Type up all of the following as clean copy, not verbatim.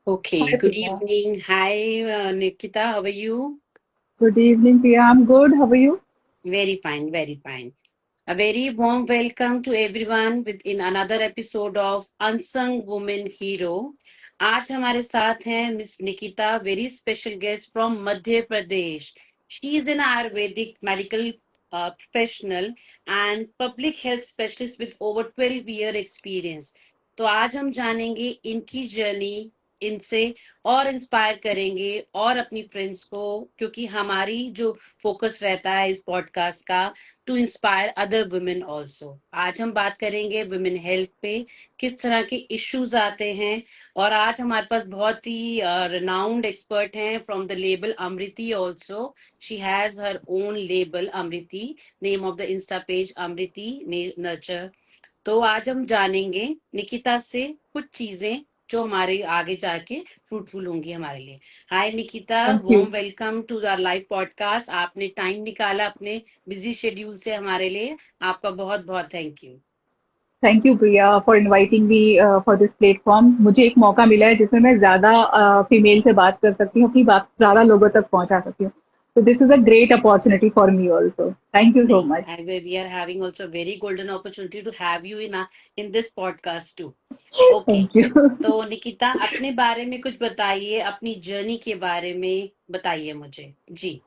Okay, Hi, good Priya. evening. Hi, Nikita, how are you? Good evening, Priya. I'm good. How are you? Very fine, very fine. A very warm welcome to everyone in another episode of Unsung Woman Hero. आज हमारे साथ हैं miss Nikita, very special guest from Madhya Pradesh. She is an Ayurvedic medical professional and public health specialist with over 12-year experience. तो आज हम जानेंगे इनकी journey, इनसे और इंस्पायर करेंगे और अपनी फ्रेंड्स को, क्योंकि हमारी जो फोकस रहता है इस पॉडकास्ट का, to inspire other women also. आज हम बात करेंगे वुमेन हेल्थ पे, किस तरह के इश्यूज आते हैं. और आज हमारे पास बहुत ही रिनाउंड एक्सपर्ट हैं from the label अमृति also. She has her own label अमृति, name of the Insta page अमृति nurture. तो आज हम जानेंगे निकिता से कुछ चीजें जो हमारे आगे जाके फ्रूटफुल होंगी हमारे लिए. Hi Nikita, Thank warm you. Welcome to the live podcast. आपने टाइम निकाला अपने बिजी शेड्यूल से हमारे लिए. आपका बहुत बहुत thank you. Thank you, Priya, for inviting me for this platform. मुझे एक मौका मिला है जिसमें मैं ज्यादा फीमेल से बात कर सकती हूँ, अपनी बात ज्यादा लोगों तक पहुंचा सकती हूँ. So this is a great opportunity for me also. Thank you so much. नहीं, we are having also very golden opportunity to have you in this podcast too. Okay. Thank you. तो निकिता, अपने बारे में कुछ बताइए, अपनी जर्नी के बारे में बताइए मुझे जी.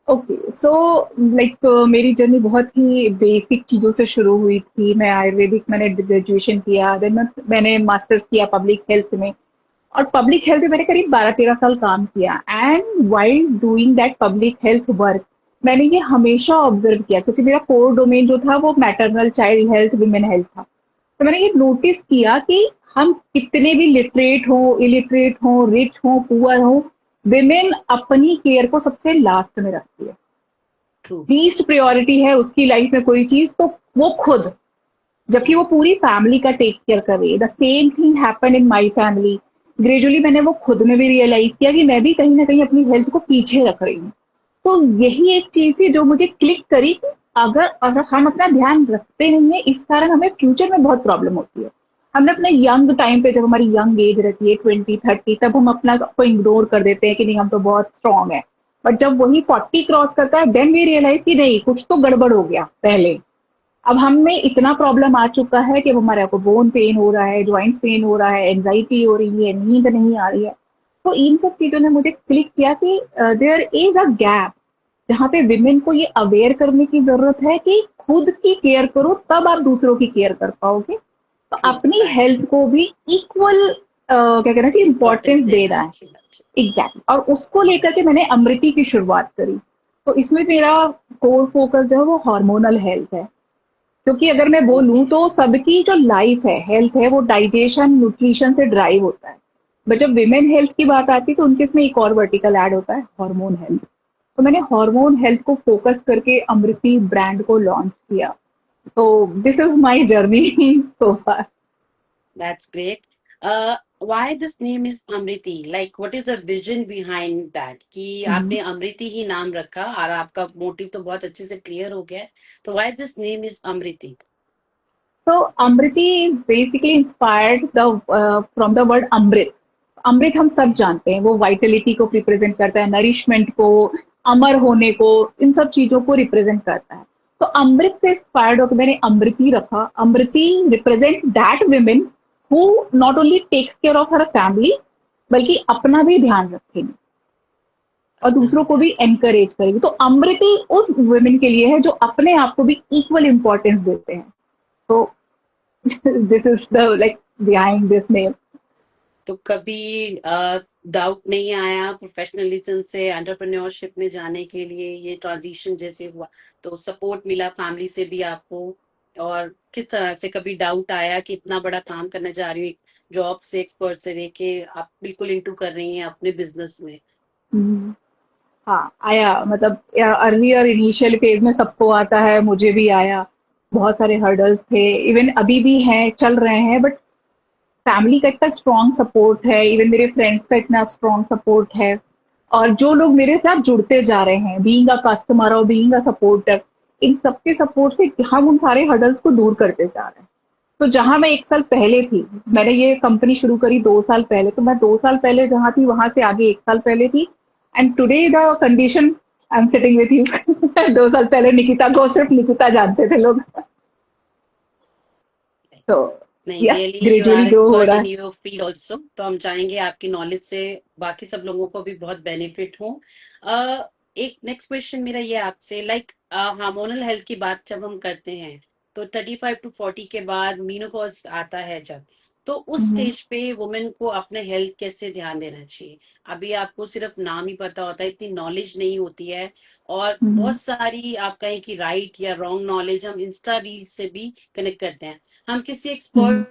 ओके, सो लाइक मेरी जर्नी बहुत ही बेसिक चीजों से शुरू हुई थी. मैं आयुर्वेदिक मैंने ग्रेजुएशन किया, देन मैंने मास्टर्स किया पब्लिक हेल्थ में. और पब्लिक हेल्थ में मैंने करीब 12-13 साल काम किया. And while doing that public health work, मैंने ये हमेशा ऑब्जर्व किया, क्योंकि मेरा कोर डोमेन जो था वो maternal child health women health था. तो मैंने ये नोटिस किया कि हम कितने भी लिटरेट हो, इलिटरेट हो, रिच हो, पुअर हो, विमेन अपनी केयर को सबसे लास्ट में रखती है. ट्रू. लीस्ट प्रायोरिटी है उसकी लाइफ में कोई चीज तो वो खुद, जबकि वो पूरी फैमिली का टेक केयर कर रही है. The same thing happen in my family. Gradually मैंने वो खुद में भी रियलाइज किया कि मैं भी कहीं ना कहीं अपनी हेल्थ को पीछे रख रही हूँ. तो यही एक चीज थी जो मुझे क्लिक करी कि अगर हम अपना ध्यान रखते नहीं है, इस कारण हमें फ्यूचर में बहुत प्रॉब्लम होती है. हमने अपने यंग टाइम पे, जब हमारी यंग एज रहती है 20-30, तब हम अपना को इग्नोर कर देते हैं कि नहीं हम तो बहुत स्ट्रांग है. बट जब वही 40 क्रॉस करता है, देन वी रियलाइज कि नहीं, कुछ तो गड़बड़ हो गया पहले. अब हम में इतना प्रॉब्लम आ चुका है कि अब हमारे को बोन पेन हो रहा है, ज्वाइंट्स पेन हो रहा है, एंजाइटी हो रही है, नींद नहीं आ रही है. तो इन सब चीजों ने मुझे क्लिक किया कि देयर इज अ गैप, जहाँ पे विमेन को ये अवेयर करने की जरूरत है कि खुद की केयर करो, तब आप दूसरों की केयर कर पाओगे. तो ट्रू, अपनी फैक्ट. हेल्थ को भी इक्वल क्या कहना चाहिए, इम्पोर्टेंस इंपॉर्टेंस देना देना है. चाहिए. एग्जैक्टली. और उसको जी. लेकर के मैंने अमृति की शुरुआत करी. तो इसमें मेरा कोर फोकस जो है वो हार्मोनल हेल्थ है. क्योंकि अगर मैं बोलूं ओके. तो सबकी जो लाइफ है, हेल्थ है, वो डाइजेशन न्यूट्रिशन से ड्राइव होता है. बट जब विमेन हेल्थ की बात आती है तो उनके इसमें एक और वर्टिकल ऐड होता है, हार्मोन हेल्थ. तो मैंने हार्मोन हेल्थ को फोकस करके अमृति ब्रांड को लॉन्च किया. तो this is my journey so far. That's great. Why this name is Amriti? Like, what is the vision behind that? कि आपने अमृति ही नाम रखा और आपका मोटिव तो बहुत अच्छे से क्लियर हो गया है. तो why this name is Amriti? So Amriti is basically inspired the from the word अमृत. अमृत हम सब जानते हैं, वो वाइटलिटी को रिप्रेजेंट करता है, नरिशमेंट को, अमर होने को, इन सब चीजों को रिप्रेजेंट करता है. तो अमृत से इंस्पायर्ड होकर मैंने अमृति रखा. Amriti represent that women who not only takes care of her family, बल्कि अपना भी ध्यान रखेंगे और अपना दूसरों भी को भी ध्यान. एनकरेज करेंगे. तो अमृति उस वुमेन के लिए है जो अपने आप को भी इक्वल इंपॉर्टेंस देते हैं. तो this is the like behind this name. तो कभी डाउट नहीं आया प्रोफेशनलिज्म से एंटरप्रेन्योरशिप में जाने के लिए, ये ट्रांजिशन जैसे हुआ तो सपोर्ट मिला फैमिली से भी आपको? और किस तरह से कभी डाउट आया कि इतना बड़ा काम करने जा रही हूँ, एक जॉब से एक्सपर्ट से लेके आप बिल्कुल इंटू कर रही हैं अपने बिजनेस में? हम्म, हाँ आया. मतलब अर्लियर इनिशियल फेज में सबको आता है, मुझे भी आया. बहुत सारे हर्डल्स थे, इवन अभी भी हैं, चल रहे हैं. बट फैमिली का इतना स्ट्रॉन्ग सपोर्ट है, इवन मेरे फ्रेंड्स का इतना स्ट्रॉन्ग सपोर्ट है. और जो लोग मेरे साथ जुड़ते जा रहे हैं, बीइंग अ कस्टमर और बीइंग अ सपोर्टर, इन सबके सपोर्ट से हम उन सारे हर्डल्स को दूर करते जा रहे हैं. तो जहां मैं 1 साल पहले थी, मैंने ये कंपनी शुरू करी 2 साल पहले, तो मैं 2 साल पहले जहां थी वहां से आगे 1 साल पहले थी। And today the condition I am sitting with you. 2 साल पहले निकिता को सिर्फ निकिता जानते थे लोग। तो नहीं, yes, really you gradually are grow हो एक्सपर्ट रहा इन है। योर फील्ड ऑल्सो, तो हम चाहेंगे आपकी नॉलेज से बाकी सब लोगों को भी बहुत बेनिफिट हो। एक नेक्स्ट क्वेश्चन मेरा ये आपसे, लाइक हार्मोनल हेल्थ की बात जब हम करते हैं, तो 35 to 40 के बाद मीनोपॉज आता है जब, तो उस हम्म, स्टेज पे वुमेन को अपने हेल्थ कैसे ध्यान देना चाहिए? अभी आपको सिर्फ नाम ही पता होता है, इतनी नॉलेज नहीं होती है, और हम्म, बहुत सारी आप कहें कि राइट या रॉन्ग नॉलेज हम इंस्टा रील से भी कनेक्ट करते हैं। हम किसी हम्म, एक्सपर्ट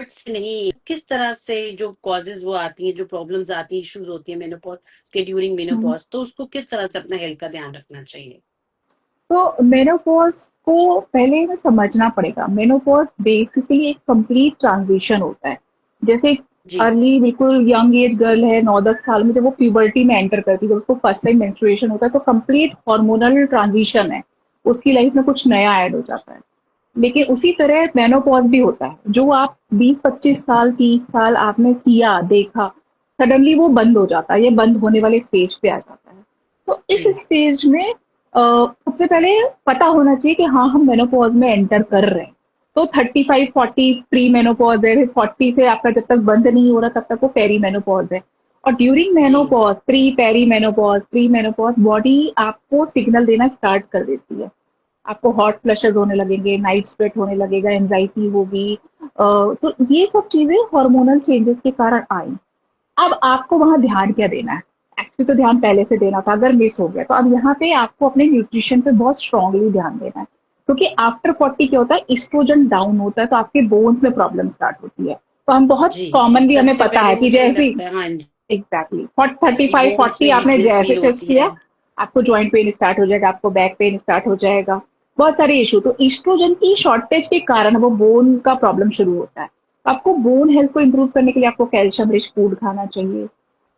से नहीं, किस तरह से जो कॉजेज वो आती हैं, जो प्रॉब्लम्स आती हैं, इश्यूज होती है मेनोपॉज के ड्यूरिंग हम्म। मेनोपॉज, तो उसको किस तरह से अपना हेल्थ का ध्यान रखना चाहिए? तो मेनोपॉज को पहले हमें समझना पड़ेगा। मेनोपॉज बेसिकली एक कंप्लीट ट्रांजिशन होता है। जैसे जी। अर्ली बिल्कुल यंग एज गर्ल है, 9-10 साल में, जब वो प्यूबर्टी में एंटर करती है, जब उसको फर्स्ट टाइम मेंस्ट्रुएशन होता है, तो कंप्लीट हार्मोनल ट्रांजिशन है। उसकी लाइफ में कुछ नया ऐड हो जाता है। लेकिन उसी तरह मेनोपॉज भी होता है, जो आप 20-25 साल 30 साल आपने किया देखा, सडनली वो बंद हो जाता है, ये बंद होने वाले स्टेज पे आ जाता है। तो इस जी। स्टेज में सबसे पहले पता होना चाहिए कि हाँ, हम मेनोपॉज में एंटर कर रहे हैं। तो 35-40 प्री मेनोपॉज है, फिर 40 से आपका जब तक बंद नहीं हो रहा तब तक वो पेरी मेनोपॉज है। और ड्यूरिंग जी। मेनोपॉज, प्री मेनोपॉज बॉडी आपको सिग्नल देना स्टार्ट कर देती है। आपको हॉट फ्लशेस होने लगेंगे, नाइट स्वेट होने लगेगा, एंजाइटी होगी। तो ये सब चीजें हार्मोनल चेंजेस के कारण आई। अब आपको वहां ध्यान क्या देना है? एक्चुअली तो ध्यान पहले से देना था, अगर मिस हो गया तो अब यहाँ पे आपको अपने न्यूट्रिशन पे बहुत स्ट्रांगली ध्यान देना है। क्योंकि आफ्टर 40 क्या होता है, इस्ट्रोजन डाउन होता है, तो आपके बोन्स में प्रॉब्लम स्टार्ट होती है। तो हम बहुत जी। जी, कॉमनली हमें सबसे पता पहले है कि मुझे ये जैसे लगता है, हाँ जी, एग्जैक्टली कि 35 बोन्स 40 में आपने वीकनेस जैसे फील टेस्ट होती किया, है। आपको जॉइंट पेन स्टार्ट हो जाएगा, आपको बैक पेन स्टार्ट हो जाएगा, बहुत सारे इशू। तो ईस्ट्रोजन की शॉर्टेज के कारण वो बोन का प्रॉब्लम शुरू होता है। तो आपको बोन हेल्थ को इंप्रूव करने के लिए आपको कैल्शियम रिच फूड खाना चाहिए,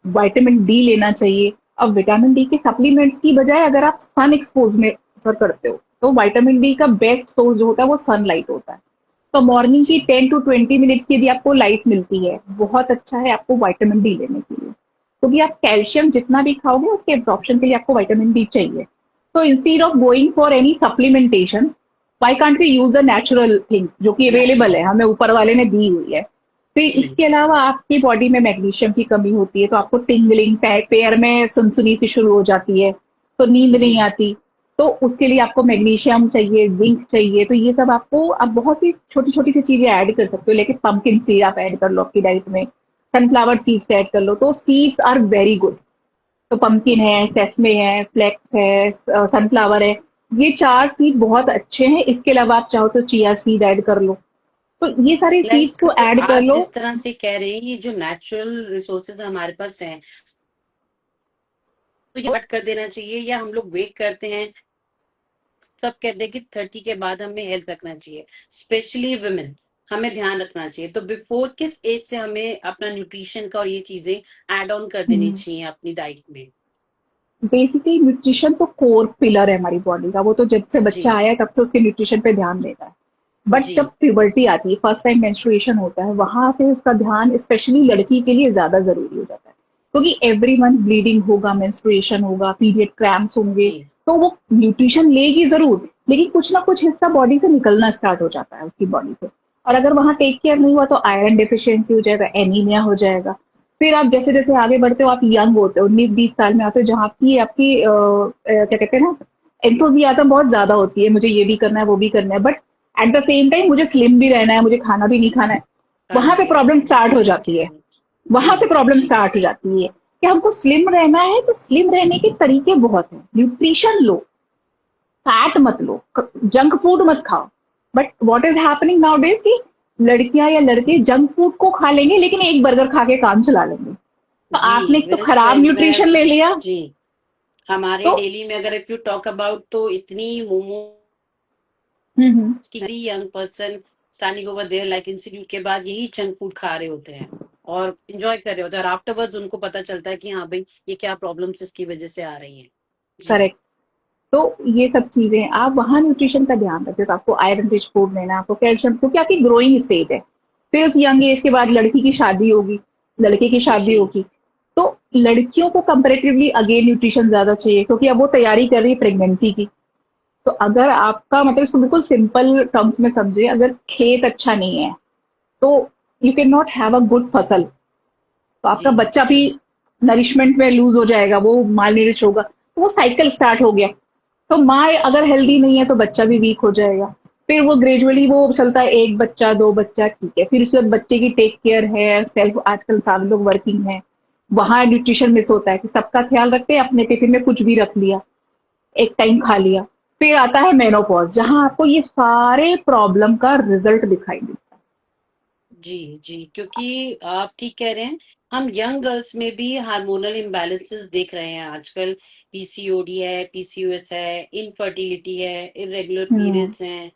विटामिन डी लेना चाहिए। अब विटामिन डी के सप्लीमेंट्स की बजाय अगर आप सन एक्सपोज में सर करते हो, तो विटामिन डी का बेस्ट सोर्स जो होता है वो सनलाइट होता है। तो मॉर्निंग की जी। 10 to 20 मिनट्स की यदि आपको लाइट मिलती है, बहुत अच्छा है आपको विटामिन डी लेने के लिए। क्योंकि आप कैल्शियम जितना भी खाओगे उसके एब्जॉर्प्शन के लिए आपको विटामिन डी चाहिए। तो instead of going for any supplementation, why can't we use the natural things जो कि अवेलेबल है, नेचुरल। हमें ऊपर वाले ने दी हुई है। फिर जी। इसके अलावा आपकी बॉडी में मैग्नीशियम की कमी होती है, तो आपको टिंगलिंग, पैर में सुनसुनी सी शुरू हो जाती है, तो नींद जी। नहीं आती। तो उसके लिए आपको मैग्नीशियम चाहिए, जिंक चाहिए। तो ये सब आपको आप बहुत सी छोटी छोटी सी चीजें ऐड कर सकते हो। लेकिन पंपकिन सीड आप ऐड कर लो आपकी डाइट में, सनफ्लावर सीड्स ऐड कर लो, तो सीड्स आर वेरी गुड। तो पंपकिन है, सेसमे है, फ्लेक्स है, सनफ्लावर है, ये 4 सीड बहुत अच्छे हैं। इसके अलावा आप चाहो तो चिया सीड ऐड कर लो। तो ये सारे सीड्स लाइक को ऐड कर आप लो। जिस तरह से कह रहे हैं, ये जो नेचुरल रिसोर्सेज हमारे पास हैं, तो ये कट कर देना चाहिए, या हम लोग वेट करते हैं? सब कहते हैं कि 30 के बाद हमें हेल्थ रखना चाहिए, स्पेशली वुमेन, हमें ध्यान रखना चाहिए, तो बिफोर किस एज से हमें अपना न्यूट्रिशन का और ये चीजें ऐड ऑन कर देनी चाहिए अपनी डाइट में? बेसिकली न्यूट्रिशन तो कोर पिलर है हमारी बॉडी का। वो तो जब से बच्चा जी। आया है तब से उसके न्यूट्रिशन पे ध्यान देता है। बट जी। जब प्यूबर्टी आती है, फर्स्ट टाइम मेंस्ट्रुएशन होता है, वहां से उसका ध्यान स्पेशली लड़की के लिए ज्यादा जरूरी हो जाता है। क्योंकि एवरी मंथ ब्लीडिंग होगा, मेंस्ट्रुएशन होगा, पीरियड क्रैम्प्स होंगे। जी। तो वो न्यूट्रिशन लेगी जरूर, लेकिन कुछ ना कुछ हिस्सा बॉडी से निकलना स्टार्ट हो जाता है उसकी बॉडी से। और अगर वहां टेक केयर नहीं हुआ तो आयरन डिफिशियंसी हो जाएगा, एनीमिया हो जाएगा। फिर आप जैसे जैसे आगे बढ़ते हो, आप यंग होते हो, 19-20 साल में आते हो, जहाँ की आपकी क्या कहते हैं ना, एंथुजियाज्म बहुत ज्यादा होती है, मुझे ये भी करना है वो भी करना है, but at the same time मुझे स्लिम भी रहना है, मुझे खाना भी नहीं खाना है। खाना वहां पे भी प्रॉब्लम रहना है, स्टार्ट बिल्कुल हो सही जाती कह है। रहे हैं। वहां से जी। प्रॉब्लम जी। स्टार्ट हो जाती है कि हमको स्लिम रहना है, तो स्लिम रहने के तरीके बहुत हैं। न्यूट्रिशन लो, फैट मत लो, जंक फूड मत खाओ। But what is happening now days की लड़कियां या लड़के जंक फूड को खा लेंगे, लेकिन एक बर्गर खा के काम चला लेंगे। तो जी, आपने एक तो वेल खराब सेड। मैं न्यूट्रिशन ले लिया। जी, हमारे तो डेली में अगर इफ यू टॉक अबाउट, तो इतनी मोमोज हम्म। की young person standing over there like institute के बाद यही जंक फूड खा रहे होते हैं और इंजॉय कर रहे होते हैं, और आफ्टरवर्ड्स उनको पता चलता है कि हाँ भाई, ये क्या प्रॉब्लम्स इसकी वजह से आ रही हैं। जी। करेक्ट। तो ये सब चीजें आप वहां न्यूट्रिशन का ध्यान रखते हो, तो आपको आयरन रिच फूड लेना, आपको कैल्शियम, क्योंकि आपकी ग्रोइंग स्टेज है। फिर उस यंग एज के बाद लड़की की शादी होगी, लड़के की शादी जी होगी, तो लड़कियों को कंपेरेटिवली अगेन न्यूट्रिशन ज्यादा चाहिए, क्योंकि अब वो तैयारी कर रही है प्रेगनेंसी की। तो अगर आपका मतलब इसको बिल्कुल सिंपल टर्म्स में समझे, अगर खेत अच्छा नहीं है तो you can not have a good फसल, तो जी आपका बच्चा भी जी नरिशमेंट में लूज हो जाएगा, वो माल नरिश होगा, तो वो साइकिल स्टार्ट हो गया। तो माँ अगर हेल्दी जी नहीं है तो बच्चा भी वीक हो जाएगा। फिर वो ग्रेजुअली वो चलता है, एक बच्चा दो बच्चा ठीक है, फिर उसके बाद बच्चे की टेक केयर है, सेल्फ, आजकल सारे लोग वर्किंग है, वहां न्यूट्रिशन मिस होता है कि सबका ख्याल रखते हैं, अपने टिफिन में कुछ भी रख लिया, एक टाइम खा लिया। फिर आता है मेनोपॉज, जहां आपको ये सारे प्रॉब्लम का रिजल्ट दिखाई देता जी जी, क्योंकि आप ठीक कह रहे हैं। हम यंग गर्ल्स में भी हार्मोनल इम्बैलेंसेस देख रहे हैं आजकल। पीसीओडी है, पीसीओएस है, इनफर्टिलिटी है, इरेगुलर है। पीरियड्स हैं।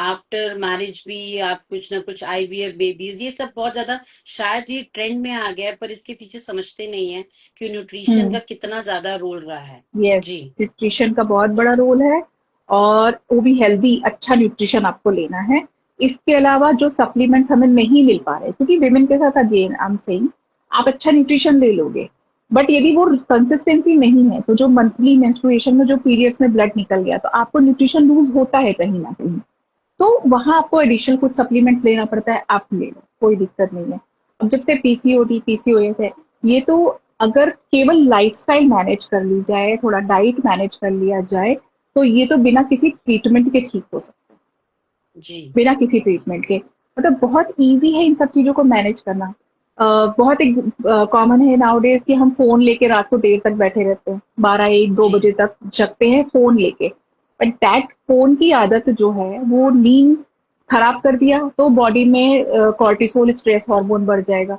आफ्टर मैरिज भी आप कुछ ना कुछ आईवीएफ बेबीज, ये सब बहुत ज्यादा शायद ये ट्रेंड में आ गया है, पर इसके पीछे समझते नहीं है कि न्यूट्रिशन हम्म। का कितना ज्यादा रोल रहा है। यस, जी न्यूट्रिशन का बहुत बड़ा रोल है, और वो भी हेल्दी अच्छा न्यूट्रिशन आपको लेना है। इसके अलावा जो सप्लीमेंट्स हमें नहीं मिल पा रहे, क्योंकि विमेन के साथ अगेन आई एम सेइंग, आप अच्छा न्यूट्रिशन ले लोगे, बट यदि वो कंसिस्टेंसी नहीं है, तो जो मंथली मेंस्ट्रुएशन में जो पीरियड्स में ब्लड निकल गया, तो आपको न्यूट्रिशन लूज होता है कहीं ना कहीं। तो वहां आपको एडिशनल कुछ सप्लीमेंट्स लेना पड़ता है, आप ले लो, कोई दिक्कत नहीं है। अब जब से पीसीओडी पीसीओएस है, ये तो अगर केवल लाइफस्टाइल मैनेज कर ली जाए, थोड़ा डाइट मैनेज कर लिया जाए, तो ये तो बिना किसी ट्रीटमेंट के ठीक हो सकता है, जी बिना किसी ट्रीटमेंट के। मतलब बहुत ईजी है इन सब चीजों को मैनेज करना। बहुत एक कॉमन है नाउडेज कि हम फोन लेके रात को देर तक बैठे रहते हैं, 12 1 2 बजे तक जगते हैं फोन लेके। बट दैट फोन की आदत जो है वो नींद खराब कर दिया, तो बॉडी में कॉर्टिसोल स्ट्रेस हार्मोन बढ़ जाएगा।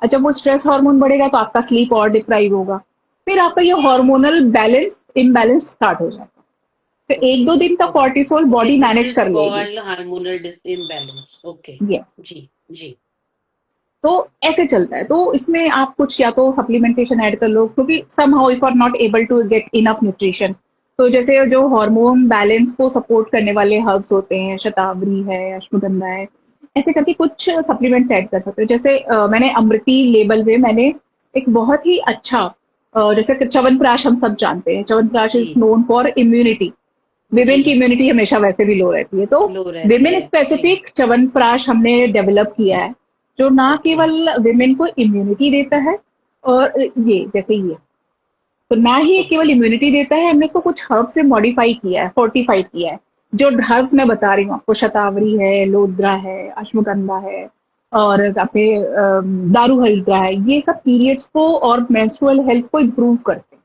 अच्छा, वो स्ट्रेस हार्मोन बढ़ेगा तो आपका स्लीप और डिप्राइव होगा, फिर आपका ये हार्मोनल बैलेंस इम्बैलेंस स्टार्ट हो जाएगा। तो एक ओके दो दिन तक okay cortisol okay, body this manage is कर लेगी। Called hormonal imbalance. Okay. Yes. जी जी तो ऐसे चलता है, तो इसमें आप कुछ या तो सप्लीमेंटेशन ऐड कर लो, क्योंकि somehow if are not able to get enough nutrition, तो जैसे जो हार्मोन बैलेंस को सपोर्ट करने वाले हर्ब्स होते हैं, शतावरी है, अश्वगंधा है, ऐसे करके कुछ सप्लीमेंट्स ऐड कर सकते हो। जैसे मैंने अमृति लेबल में मैंने एक बहुत ही अच्छा, जैसे च्यवनप्राश हम सब जानते हैं, च्यवनप्राश जी इज नोन फॉर इम्यूनिटी। जी, विमेन की इम्यूनिटी हमेशा वैसे भी लो रहती है, तो लो रहती विमेन है। जी स्पेसिफिक च्यवनप्राश हमने डेवलप किया है, जो ना ओके केवल विमेन को इम्यूनिटी देता है, और ये जैसे ये, तो ना ही ये ओके केवल इम्यूनिटी देता है, हमने इसको कुछ हर्ब से मॉडिफाई किया है, फोर्टिफाइड किया है। जो हर्ब्स मैं बता रही हूँ आपको, शतावरी है, लोद्रा है, अश्वगंधा है, और आपके दारू हरिद्रा है, ये सब पीरियड्स को और मेंस्ट्रुअल हेल्थ को इम्प्रूव करते हैं,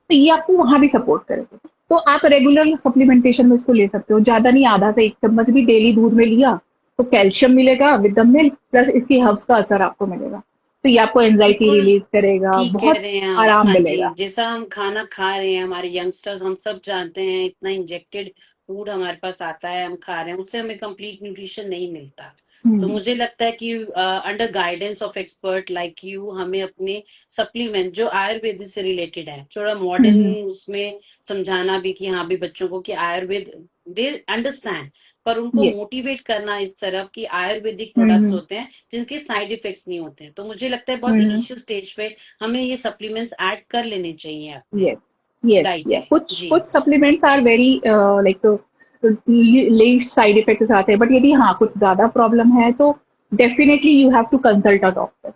तो ये आपको वहां भी सपोर्ट करेगा। तो आप रेगुलर सप्लीमेंटेशन में इसको ले सकते हो, ज्यादा नहीं, आधा से 1 चम्मच भी डेली दूध में लिया, तो कैल्शियम मिलेगा विद द मिल्क, प्लस इसकी हर्ब्स का असर आपको मिलेगा, तो ये आपको एंजाइटी बिल्कुल रिलीज करेगा, ठीक कह बहुत रहे हैं आप। आराम हाँ जी, मिलेगा। जैसा हम खाना खा रहे हैं, हमारे यंगस्टर्स हम सब जानते हैं, इतना इंजेक्टेड फूड हमारे पास आता है, हम खा रहे हैं, उससे हमें कंप्लीट न्यूट्रिशन नहीं मिलता। तो हम्म। मुझे लगता है कि under guidance of expert like you, हमें अपने सप्लीमेंट जो आयुर्वेद से रिलेटेड है, थोड़ा हम्म। मॉडर्न उसमें समझाना भी कि हाँ भी बच्चों को कि आयुर्वेद दे अंडरस्टैंड, पर उनको ये। मोटिवेट करना इस तरफ कि आयुर्वेदिक प्रोडक्ट्स हम्म। होते हैं जिनके साइड इफेक्ट्स नहीं होते हैं। तो मुझे लगता है बहुत हम्म। इनिशियल स्टेज पे हमें ये सप्लीमेंट्स ऐड कर लेने चाहिए अपने यस। यस। डाइट यस, में। कुछ जी कुछ supplements are very like least side effects आते हैं, बट यदि हाँ कुछ ज्यादा प्रॉब्लम है तो definitely you have to consult a doctor.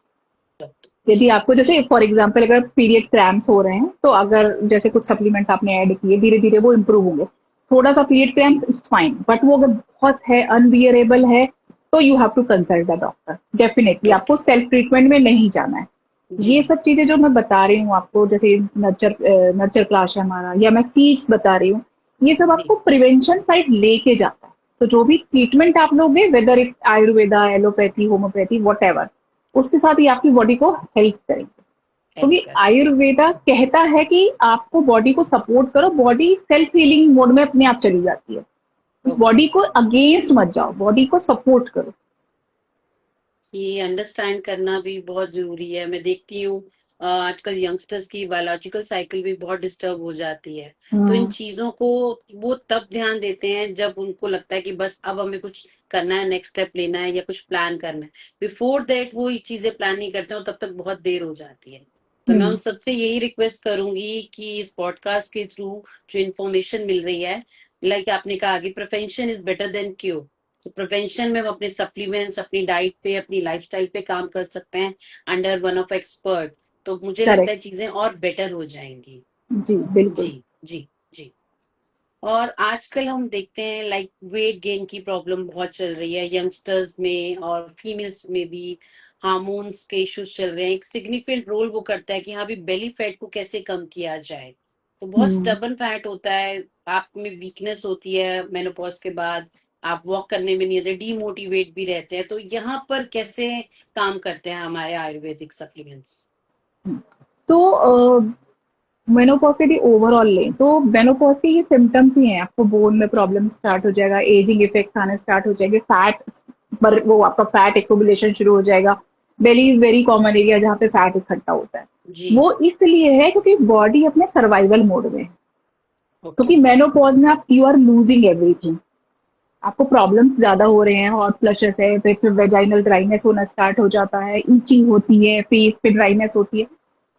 यदि जी आपको जैसे फॉर एग्जांपल अगर पीरियड क्रैम्प्स हो रहे हैं, तो अगर जैसे कुछ सप्लीमेंट्स आपने ऐड किए, धीरे धीरे वो इम्प्रूव होंगे। थोड़ा सा period cramps it's fine, but वो अगर बहुत है, अनबियरेबल है, तो you have to consult the doctor. Definitely आपको ओके सेल्फ ट्रीटमेंट में नहीं जाना है। जी ये सब चीजें जो मैं बता रही हूँ आपको, जैसे नर्चर नर्चर क्लास है हमारा, या मैं सीड्स बता रही हूँ, ये सब जी आपको प्रिवेंशन साइड लेके जाता है। तो जो भी ट्रीटमेंट आप लोगे, whether it's Ayurveda, allopathy, homeopathy, what ever, उसके साथ ही आपकी बॉडी को हेल्प करेंगे, हेल्प क्योंकि करेंगे। आयुर्वेदा कहता है कि आपको बॉडी को सपोर्ट करो, बॉडी सेल्फ हीलिंग मोड में अपने आप चली जाती है। ओके, बॉडी को अगेंस्ट मत जाओ, बॉडी को सपोर्ट करो। ये अंडरस्टैंड करना भी बहुत जरूरी है। मैं देखती हूँ आजकल यंगस्टर्स की बायोलॉजिकल साइकिल भी बहुत डिस्टर्ब हो जाती है। तो इन चीजों को वो तब ध्यान देते हैं जब उनको लगता है कि बस अब हमें कुछ करना है, नेक्स्ट स्टेप लेना है या कुछ प्लान करना है। बिफोर दैट वो ये चीजें प्लान नहीं करते और तब तक बहुत देर हो जाती है। तो मैं उन सबसे यही रिक्वेस्ट करूंगी कि इस पॉडकास्ट के थ्रू जो इन्फॉर्मेशन मिल रही है, लाइक आपने कहा कि prevention is better than cure, तो प्रिवेंशन में हम अपने सप्लीमेंट्स, अपनी डाइट पे, अपनी लाइफस्टाइल पे काम कर सकते हैं अंडर वन ऑफ एक्सपर्ट। तो मुझे लगता करेक्ट। है चीजें और बेटर हो जाएंगी। जी बिल्कुल। जी, जी, जी। और आजकल हम देखते हैं लाइक वेट गेन की प्रॉब्लम बहुत चल रही है यंगस्टर्स में और फीमेल्स में भी। हार्मोन्स के इश्यूज चल रहे हैं। एक सिग्निफिकेंट रोल वो करता है कि हाँ भी बेली फैट को कैसे कम किया जाए। तो बहुत हम्म स्टबन फैट होता है, आप में वीकनेस होती है मेनोपॉज के बाद, आप वॉक करने में नहीं होते, डीमोटिवेट भी रहते हैं। तो यहाँ पर कैसे काम करते हैं हमारे आयुर्वेदिक सप्लीमेंट्स? तो मेनोपॉज के भी ओवरऑल लें तो मेनोपॉज के ये सिम्टम्स ही हैं, आपको बोन में प्रॉब्लम स्टार्ट हो जाएगा, एजिंग इफेक्ट्स आने स्टार्ट हो जाएंगे, फैट पर वो आपका फैट एक्यूमुलेशन शुरू हो जाएगा। Belly is very common area जहाँ पे फैट इकट्ठा होता है। जी। वो इसलिए है क्योंकि बॉडी अपने सर्वाइवल मोड में है। क्योंकि ओके। मेनोपॉज में आप यू आर लूजिंग एवरीथिंग, आपको प्रॉब्लम्स ज्यादा हो रहे हैं, हॉट फ्लशेस है, फिर वेजाइनल ड्राइनेस होना स्टार्ट हो जाता है, ईचिंग होती है, फेस पे ड्राइनेस होती है।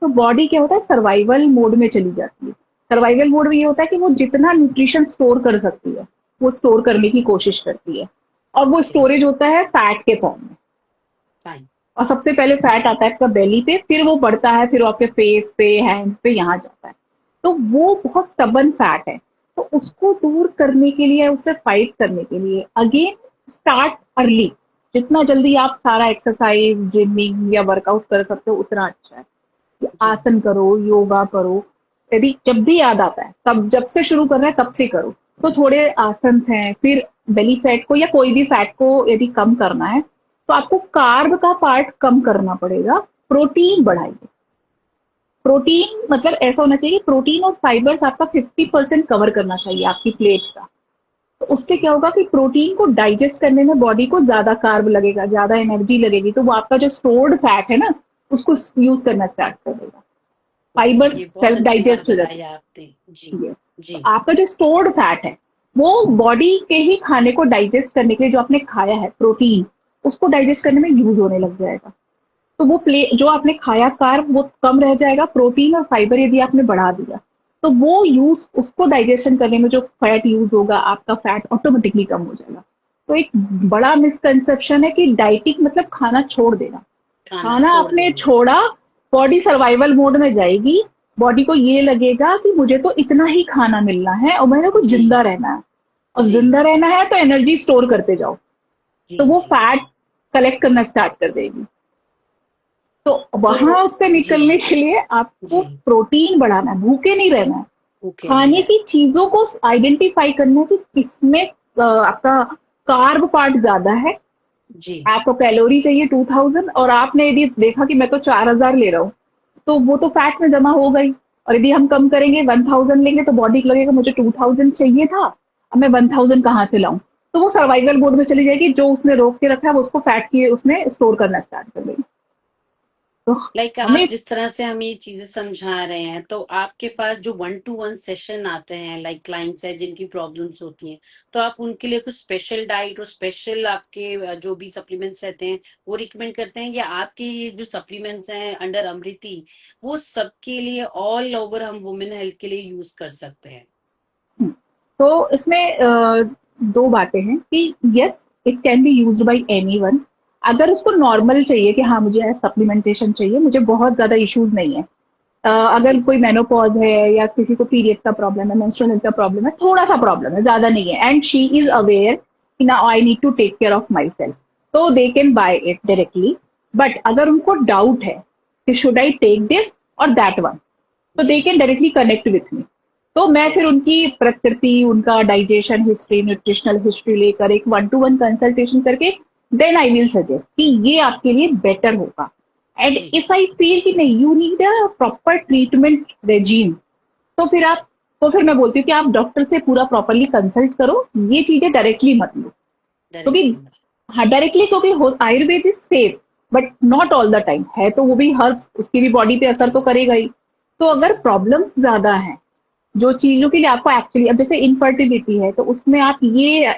तो बॉडी क्या होता है, सर्वाइवल मोड में चली जाती है। सर्वाइवल मोड में ये होता है कि वो जितना न्यूट्रिशन स्टोर कर सकती है वो स्टोर करने की कोशिश करती है, और वो ओके। स्टोरेज होता है फैट के फॉर्म में। फाइन। और सबसे पहले फैट आता है आपका बेली पे, फिर वो बढ़ता है, फिर आपके फेस पे, हैंड पे, यहाँ जाता है। तो वो बहुत स्टबन फैट है। तो उसको दूर करने के लिए, उससे फाइट करने के लिए, अगेन स्टार्ट अर्ली। जितना जल्दी आप सारा एक्सरसाइज, जिमिंग या वर्कआउट कर सकते हो उतना अच्छा है। कि जी। आसन करो, योगा करो। यदि जब भी याद आता है, तब जब से शुरू करना है तब से करो। तो थोड़े आसन हैं, फिर बेली फैट को या कोई भी फैट को यदि कम करना है तो आपको कार्ब का पार्ट कम करना पड़ेगा, प्रोटीन बढ़ाइए। प्रोटीन मतलब ऐसा होना चाहिए, प्रोटीन और फाइबर्स आपका 50% कवर करना चाहिए आपकी प्लेट का। तो उससे ओके। क्या होगा कि प्रोटीन को डाइजेस्ट करने में बॉडी को ज्यादा कार्ब लगेगा, ज्यादा एनर्जी लगेगी, तो वो आपका जो स्टोर्ड फैट है ना उसको यूज करना स्टार्ट कर देगा। ओके, फाइबर्स ये बहुत सेल्फ अच्छी बात डाइजेस्ट हो बताई जाती आपने। जी। है। तो जी। आपका जो स्टोर्ड फैट है वो बॉडी के ही खाने को डाइजेस्ट करने के लिए, जो आपने खाया है प्रोटीन, उसको डाइजेस्ट करने में यूज होने लग जाएगा। तो वो प्ले जो आपने खाया कार्ब वो कम रह जाएगा, प्रोटीन और फाइबर यदि आपने बढ़ा दिया तो वो यूज, उसको डाइजेशन करने में जो फैट यूज होगा आपका फैट ऑटोमेटिकली कम हो जाएगा। तो एक बड़ा मिसकंसेप्शन है कि डाइटिंग मतलब खाना छोड़ देना। खाना खाना छोड़ आपने देना। छोड़ा, बॉडी सर्वाइवल मोड में जाएगी। बॉडी को ये लगेगा कि मुझे तो इतना ही खाना मिलना है और मैंने को जी। जिंदा रहना है। और जी। जिंदा रहना है तो एनर्जी स्टोर करते जाओ। जी। तो वो जी। फैट कलेक्ट करना स्टार्ट कर देगी। तो तो वहां उससे जी। निकलने के लिए आपको जी। प्रोटीन बढ़ाना है, भूखे नहीं रहना है। भूखे नहीं खाने की रहना। चीजों को आइडेंटिफाई करना है कि किसमें आपका कार्ब पार्ट ज्यादा है। जी। आपको कैलोरी चाहिए 2000 और आपने यदि देखा कि मैं तो 4000 ले रहा हूँ, तो वो तो फैट में जमा हो गई। और यदि हम कम करेंगे 1000 लेंगे तो बॉडी को लगेगा मुझे 2000 चाहिए था, अब मैं 1000 कहाँ से लाऊं। तो वो सर्वाइवल मोड में चली जाएगी, जो उसने रोक के रखा है वो उसको फैट की उसमें स्टोर करना स्टार्ट कर देगी। तो लाइक आप हमें जिस तरह से हमें ये चीजें समझा रहे हैं, तो आपके पास जो 1-to-1 सेशन आते हैं, लाइक क्लाइंट्स हैं जिनकी प्रॉब्लम्स होती हैं, तो आप उनके लिए कुछ स्पेशल डाइट और स्पेशल आपके जो भी सप्लीमेंट्स रहते हैं वो रिकमेंड करते हैं, या आपके ये जो सप्लीमेंट्स हैं अंडर अमृति वो सबके लिए ऑल ओवर हम वुमेन हेल्थ के लिए यूज कर सकते हैं? तो इसमें दो बातें हैं कि yes, it can be used by anyone. अगर उसको नॉर्मल चाहिए कि हाँ मुझे सप्लीमेंटेशन चाहिए, मुझे बहुत ज्यादा इश्यूज नहीं है। अगर कोई मेनोपॉज है या किसी को पीरियड्स का प्रॉब्लम है, मेंस्ट्रुअल हेल्थ का प्रॉब्लम है, थोड़ा सा प्रॉब्लम है, ज्यादा नहीं है, एंड शी इज जी। अवेयर कि ना I need to take care of my self, तो they can buy it directly. But अगर उनको डाउट है कि शुड आई टेक दिस और दैट वन, तो जी। They can directly connect with me. तो मैं फिर ओके। उनकी प्रकृति, उनका डाइजेशन हिस्ट्री, न्यूट्रिशनल हिस्ट्री लेकर एक 1-to-1 कंसल्टेशन करके देन आई विल सजेस्ट कि ये आपके लिए बेटर होगा। एंड जी। इफ आई फील कि नहीं, you need a proper treatment regime, तो फिर आप, तो फिर मैं बोलती हूँ कि आप डॉक्टर से पूरा प्रॉपरली कंसल्ट करो, ये चीजें डायरेक्टली मत लो। क्योंकि डायरेक्टली। हाँ डायरेक्टली, क्योंकि Ayurveda is safe. But not all the time है, तो वो भी हर उसकी भी बॉडी पे असर तो करेगा ही। तो अगर प्रॉब्लम्स ज्यादा हैं, जो चीजों के लिए आपको एक्चुअली, अब जैसे इनफर्टिलिटी है, तो उसमें आप ये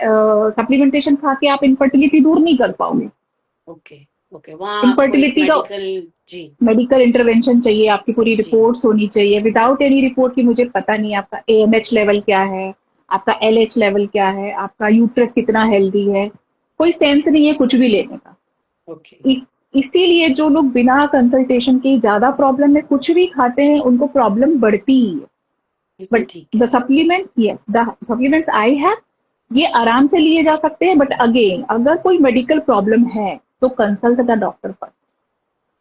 सप्लीमेंटेशन खा के आप इनफर्टिलिटी दूर नहीं कर पाओगे। ओके। ओके, वहाँ आपको एक इनफर्टिलिटी का मेडिकल। जी। मेडिकल इंटरवेंशन चाहिए, आपकी पूरी जी। रिपोर्ट्स होनी चाहिए। विदाउट एनी रिपोर्ट की मुझे पता नहीं आपका एएमएच लेवल क्या है, आपका एलएच लेवल क्या है, आपका यूट्रस कितना हेल्दी है, कोई सेंस नहीं है कुछ भी लेने का। ओके। इस, इसीलिए जो लोग बिना कंसल्टेशन के ज्यादा प्रॉब्लम में कुछ भी खाते हैं, उनको प्रॉब्लम बढ़ती ही है। बिल्कुल बट ठीक द कह रहे हैं। Supplements, yes, the supplements I have, ये आराम से लिए जा सकते हैं। बट अगेन, अगर कोई मेडिकल प्रॉब्लम है तो consult the doctor first,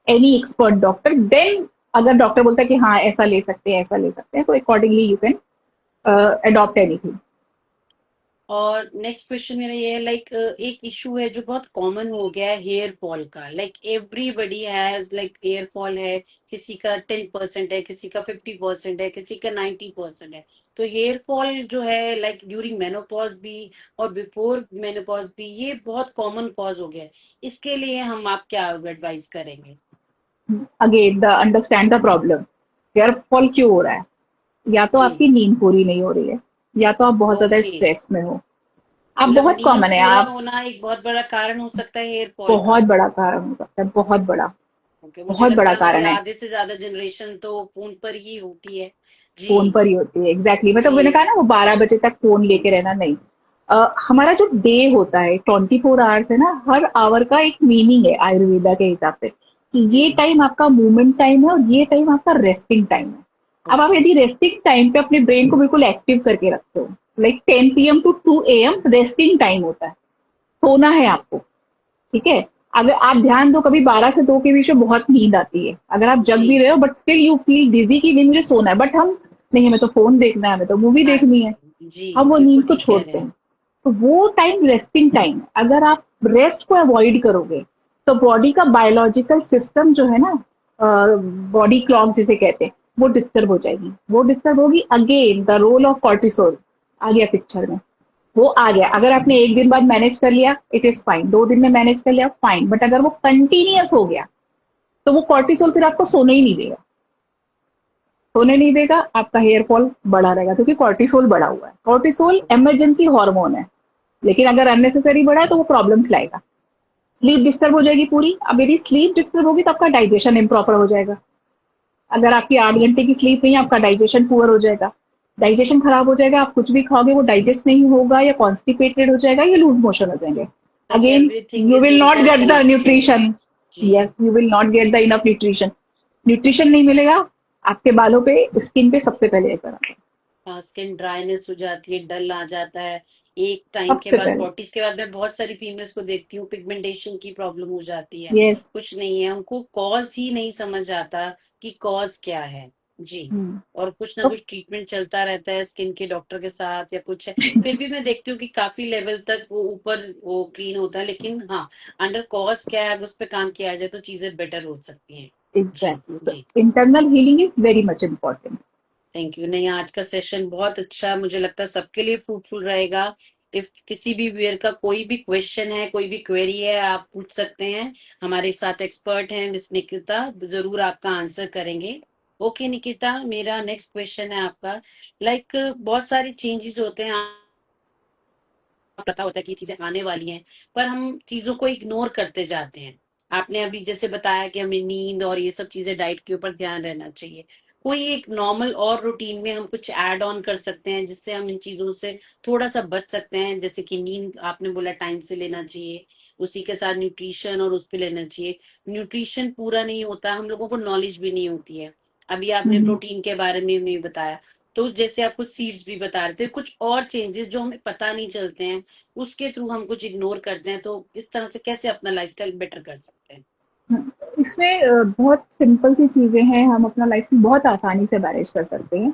any expert doctor. Then अगर डॉक्टर बोलता है कि हाँ ऐसा ले सकते हैं, ऐसा ले सकते हैं, तो accordingly you can adopt anything. और नेक्स्ट क्वेश्चन मेरा ये है, लाइक एक इशू है जो बहुत कॉमन हो गया है हेयर फॉल का। Like everybody has, like hair fall है, किसी का 10% है, किसी का 50% है, किसी का 90% है। तो हेयर फॉल जो है, लाइक ड्यूरिंग मेनोपॉज भी और बिफोर मेनोपॉज भी, ये बहुत कॉमन कॉज हो गया है। इसके लिए हम आप क्या एडवाइस करेंगे? Again the understand the problem. Hair fall क्यों हो रहा है? या तो जी। आपकी नींद पूरी नहीं हो रही है, या तो आप बहुत ज्यादा ओके। स्ट्रेस में हो। आप, मतलब बहुत नींद कॉमन है पूरा आप, होना एक बहुत बड़ा कारण हो सकता है हेयर फॉल बहुत का। बड़ा कारण हो सकता है, बहुत बड़ा, ओके, मुझे बहुत लगता बड़ा है हमारी कारण है। आधे से ज्यादा जनरेशन तो फोन पर ही होती है। जी। फोन पर ही होती है, एग्जैक्टली मतलब मैंने कहा जी। ना वो 12 बजे तक फोन लेके रहना नहीं। हमारा जो डे होता है 24 आवर्स है ना, हर आवर का एक मीनिंग है आयुर्वेदा के हिसाब से, कि जी। ये टाइम आपका मूवमेंट टाइम है और ये टाइम आपका रेस्टिंग टाइम है। अब आप ओके। यदि रेस्टिंग टाइम पे अपने ब्रेन को बिल्कुल एक्टिव करके रखते हो, like 10 PM to 2 AM resting time होता है, सोना है आपको, ठीक है। अगर आप ध्यान दो, कभी 12 से 2 के बीच में बहुत नींद आती है, अगर आप जग जी। भी रहे हो बट स्टिल यू फील डिजी कि नहीं मुझे सोना है, बट हम नहीं, हमें तो फोन देखना है, हमें तो मूवी हाँ देखनी है, जी। जी, हम वो बिल्कुल नींद को ठीक कह रहे छोड़ते हैं। हैं। तो वो टाइम रेस्टिंग टाइम, अगर आप रेस्ट को अवॉइड करोगे तो बॉडी का बायोलॉजिकल सिस्टम जो है ना, बॉडी क्लॉक जिसे कहते हैं, वो डिस्टर्ब हो जाएगी। वो डिस्टर्ब होगी, again the role of cortisol आ गया पिक्चर में। वो आ गया, अगर आपने एक दिन बाद मैनेज कर लिया इट इज फाइन, 2 दिन में मैनेज कर लिया फाइन, बट अगर वो कंटिन्यूअस हो गया तो वो कॉर्टिसोल फिर आपको सोने ही नहीं देगा। सोने नहीं देगा, आपका हेयर फॉल बढ़ा रहेगा, क्योंकि कॉर्टिसोल बढ़ा हुआ है। कॉर्टिसोल इमरजेंसी हार्मोन है, लेकिन अगर अननेसेसरी बढ़ा है तो वो प्रॉब्लम्स लाएगा। स्लीप डिस्टर्ब हो जाएगी पूरी। अब यदि स्लीप डिस्टर्ब होगी तो आपका डाइजेशन इम्प्रॉपर हो जाएगा। अगर आपकी 8 घंटे की स्लीप नहीं है, आपका डाइजेशन पुअर हो जाएगा। डाइजेशन खराब हो जाएगा, आप कुछ भी खाओगे वो डाइजेस्ट नहीं होगा, या कॉन्स्टिपेटेड हो जाएगा, या लूज मोशन हो जाएंगे। Like again everything you is will not get the interconnected. Nutrition. जी। Yes, you will not get the enough nutrition. Nutrition नहीं मिलेगा, आपके बालों पे, स्किन पे सबसे पहले असर आता है। हाँ, स्किन ड्राइनेस हो जाती है, डल आ जाता है। एक टाइम के सबसे बाद, पहले। 40s के बाद मैं बहुत सारी फीमेल्स को देखती हूँ, पिगमेंटेशन की प्रॉब्लम हो जाती है। यस। कुछ नहीं है, उनको कॉज ही नहीं समझ आता कि कॉज क्या है। जी। और कुछ ना तो कुछ ट्रीटमेंट चलता रहता है स्किन के डॉक्टर के साथ या कुछ है। फिर भी मैं देखती हूँ कि काफी लेवल तक वो ऊपर वो क्लीन होता है, लेकिन हाँ, अंडर कॉज क्या है, अगर उस पर काम किया जाए तो चीजें बेटर हो सकती हैं। जी। एग्जैक्टली, तो जी। Internal healing is very much important. Thank you. नहीं, आज का सेशन बहुत अच्छा, मुझे लगता है सबके लिए फ्रूटफुल रहेगा। इफ किसी भी व्यूअर का कोई भी क्वेश्चन है, कोई भी क्वेरी है, आप पूछ सकते हैं। हमारे साथ एक्सपर्ट हैं मिस निकिता, जरूर आपका आंसर करेंगे। ओके निकिता, मेरा नेक्स्ट क्वेश्चन है आपका। लाइक बहुत सारे चेंजेस होते हैं, पता होता है कि ये चीजें आने वाली हैं, पर हम चीजों को इग्नोर करते जाते हैं। आपने अभी जैसे बताया कि हमें नींद और ये सब चीजें, डाइट के ऊपर ध्यान रहना चाहिए। कोई एक नॉर्मल और रूटीन में हम कुछ ऐड ऑन कर सकते हैं जिससे हम इन चीजों से थोड़ा सा बच सकते हैं? जैसे कि नींद आपने बोला टाइम से लेना चाहिए, उसी के साथ न्यूट्रिशन और उस पे लेना चाहिए। न्यूट्रिशन पूरा नहीं होता, हम लोगों को नॉलेज भी नहीं होती है। अभी आपने प्रोटीन के बारे में भी बताया, तो जैसे आप कुछ सीड्स भी बता रहे थे, कुछ और चेंजेस जो हमें पता नहीं चलते हैं, उसके थ्रू हम कुछ इग्नोर करते हैं, तो इस तरह से कैसे अपना लाइफस्टाइल बेटर कर सकते हैं? इसमें बहुत सिंपल सी चीजें हैं, हम अपना लाइफ में बहुत आसानी से मैनेज कर सकते हैं।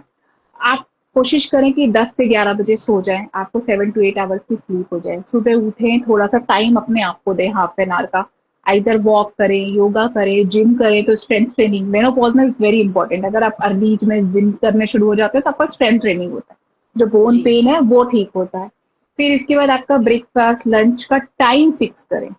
आप कोशिश करें कि 10 से 11 बजे सो जाएं, आपको 7 to 8 आवर्स की स्लीप हो जाए, सुबह उठें, थोड़ा सा टाइम अपने आप को दें, ½ का। आइदर वॉक करें, योगा करें, जिम करें, तो स्ट्रेंथ ट्रेनिंग मेनोपॉज में इज वेरी इंपॉर्टेंट। अगर आप अर्ली एज में जिम करने शुरू हो जाते हैं तो आपका स्ट्रेंथ ट्रेनिंग होता है, जो बोन जी। पेन है वो ठीक होता है। फिर इसके बाद आपका ब्रेकफास्ट लंच का टाइम फिक्स करें।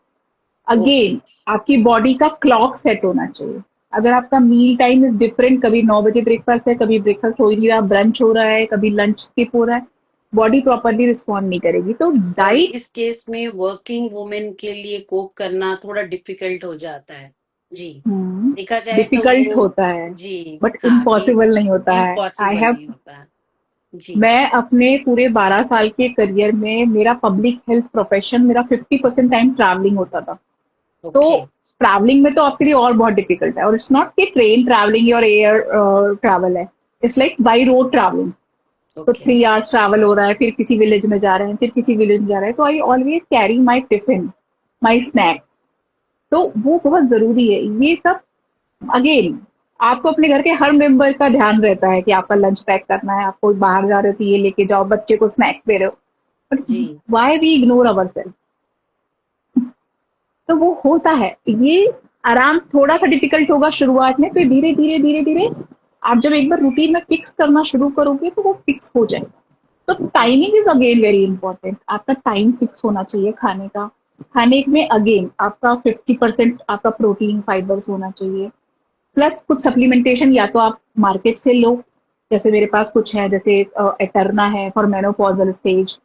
अगेन आपकी बॉडी का क्लॉक सेट होना चाहिए। अगर आपका मील टाइम इज डिफरेंट, कभी 9 बजे ब्रेकफास्ट है, कभी ब्रेकफास्ट हो ही नहीं रहा, ब्रंच हो रहा है, कभी लंच स्किप हो रहा है, बॉडी प्रॉपरली रिस्पॉन्ड नहीं करेगी। तो और डाइट इस केस में वर्किंग वुमेन के लिए कोप करना थोड़ा डिफिकल्ट हो जाता है। जी, देखा जाए तो डिफिकल्ट वो, होता है, जी, बट हाँ, कि इम्पॉसिबल नहीं होता है। आई इम्पॉसिबल हैव नहीं होता है। जी, मैं अपने पूरे 12 साल के करियर में, मेरा पब्लिक हेल्थ प्रोफेशन, मेरा 50% टाइम ट्रैवलिंग होता था। तो ओके, ट्रैवलिंग में तो आपके लिए और बहुत डिफिकल्ट है, और इट्स नॉट कि ट्रेन ट्रैवलिंग और एयर ट्रैवल है, it's like by road travelling. तो ओके, 3 आवर्स ट्रैवल हो रहा है, फिर किसी विलेज में जा रहे हैं, फिर किसी विलेज में जा रहे हैं, तो I always carry my tiffin, my snacks. तो वो बहुत जरूरी है ये सब। अगेन आपको अपने घर के हर मेंबर का ध्यान रहता है कि आपका लंच पैक करना है, आपको बाहर जा रहे हो तो ये लेके जाओ, बच्चे को स्नैक्स दे रहे हो, बट जी, why we ignore our self. तो वो होता है ये। आराम थोड़ा सा डिफिकल्ट होगा शुरुआत में, फिर धीरे धीरे धीरे धीरे आप जब एक बार रूटीन में फिक्स करना शुरू करोगे तो वो फिक्स हो जाएगा। तो जी, timing is again very important. आपका टाइम फिक्स होना चाहिए खाने का। खाने में अगेन आपका 50% आपका प्रोटीन फाइबर्स होना चाहिए, प्लस कुछ सप्लीमेंटेशन या तो आप मार्केट से लो, जैसे मेरे पास कुछ है, जैसे एटर्ना है फॉर मेनोपॉजल स्टेज,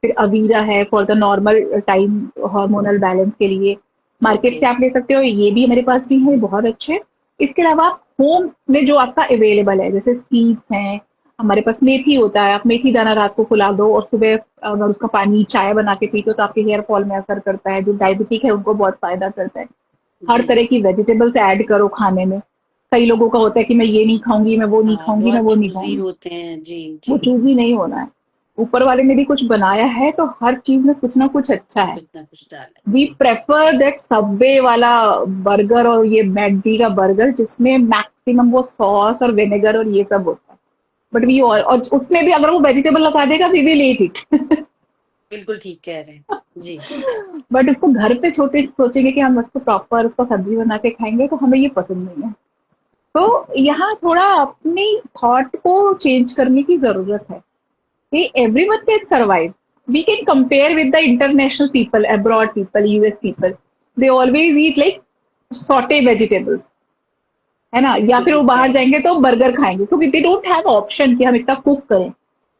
फिर अवीरा है for the normal time hormonal balance के लिए। मार्केट ओके, से आप ले सकते हो, ये भी मेरे पास भी है, बहुत अच्छे। इसके अलावा आप होम में जो आपका अवेलेबल है, जैसे सीड्स हैं, हमारे पास मेथी होता है, आप मेथी दाना रात को फुला दो और सुबह अगर उसका पानी चाय बना के पीते हो तो आपके हेयर फॉल में असर करता है, जो डायबिटिक है उनको बहुत फायदा करता है। हर जी, तरह की वेजिटेबल्स ऐड करो खाने में। कई लोगों का होता है कि मैं ये नहीं खाऊंगी, मैं वो नहीं हाँ, खाऊंगी, मैं बहुत वो नहीं चूजी खाऊंगी। होते हैं। जी, वो जी, चूजी नहीं होना है। ऊपर वाले ने भी कुछ बनाया है तो हर चीज में कुछ ना कुछ अच्छा है। कुछ ना कुछ डाला, we ji, prefer that Subway वाला बर्गर और ये मैकडी का बर्गर जिसमें मैक्सिमम वो सॉस और विनेगर और ये सब होता है। बट वी और उसमें भी अगर वो वेजिटेबल लगा देगा वी विल ईट इट। बिल्कुल ठीक कह रहे हैं। जी, बट उसको घर पे छोटे सोचेंगे कि हम उसको प्रॉपर उसका सब्जी बना के खाएंगे, तो हमें ये पसंद नहीं है। तो यहाँ थोड़ा अपनी थॉट को चेंज करने की जरूरत है कि everyone can survive. We can compare with the international people, abroad people, US people. They always eat like saute vegetables, है ना, या बिल्कुल फिर वो ठीक कह बाहर रहे हैं। जाएंगे तो बर्गर खाएंगे क्योंकि दे डोंट हैव ऑप्शन कि हम इतना कुक करें।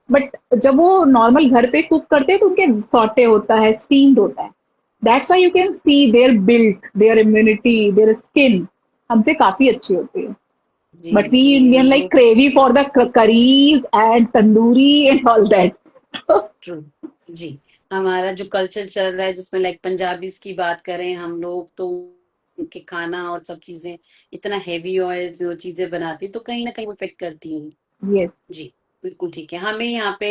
बट जब वो नॉर्मल घर पे कुक करते हैं तो उनके सॉटे होता है, स्टीम्ड होता है। That's why you can see their built, their immunity, their skin हमसे काफी अच्छी होती है। जी, बट वी जी, इंडियन हम लाइक लोग, craving for the curries and tandoori and all that. True, जी, हमारा जो कल्चर चल रहा है जिसमें लाइक पंजाबीज की बात करें हम लोग, तो उनके खाना और सब चीजें इतना हेवी ऑयल जो चीजें बनाती तो कहीं ना कहीं इफेक्ट करती हैं। यस, जी, बिल्कुल ठीक है। हमें यहाँ पे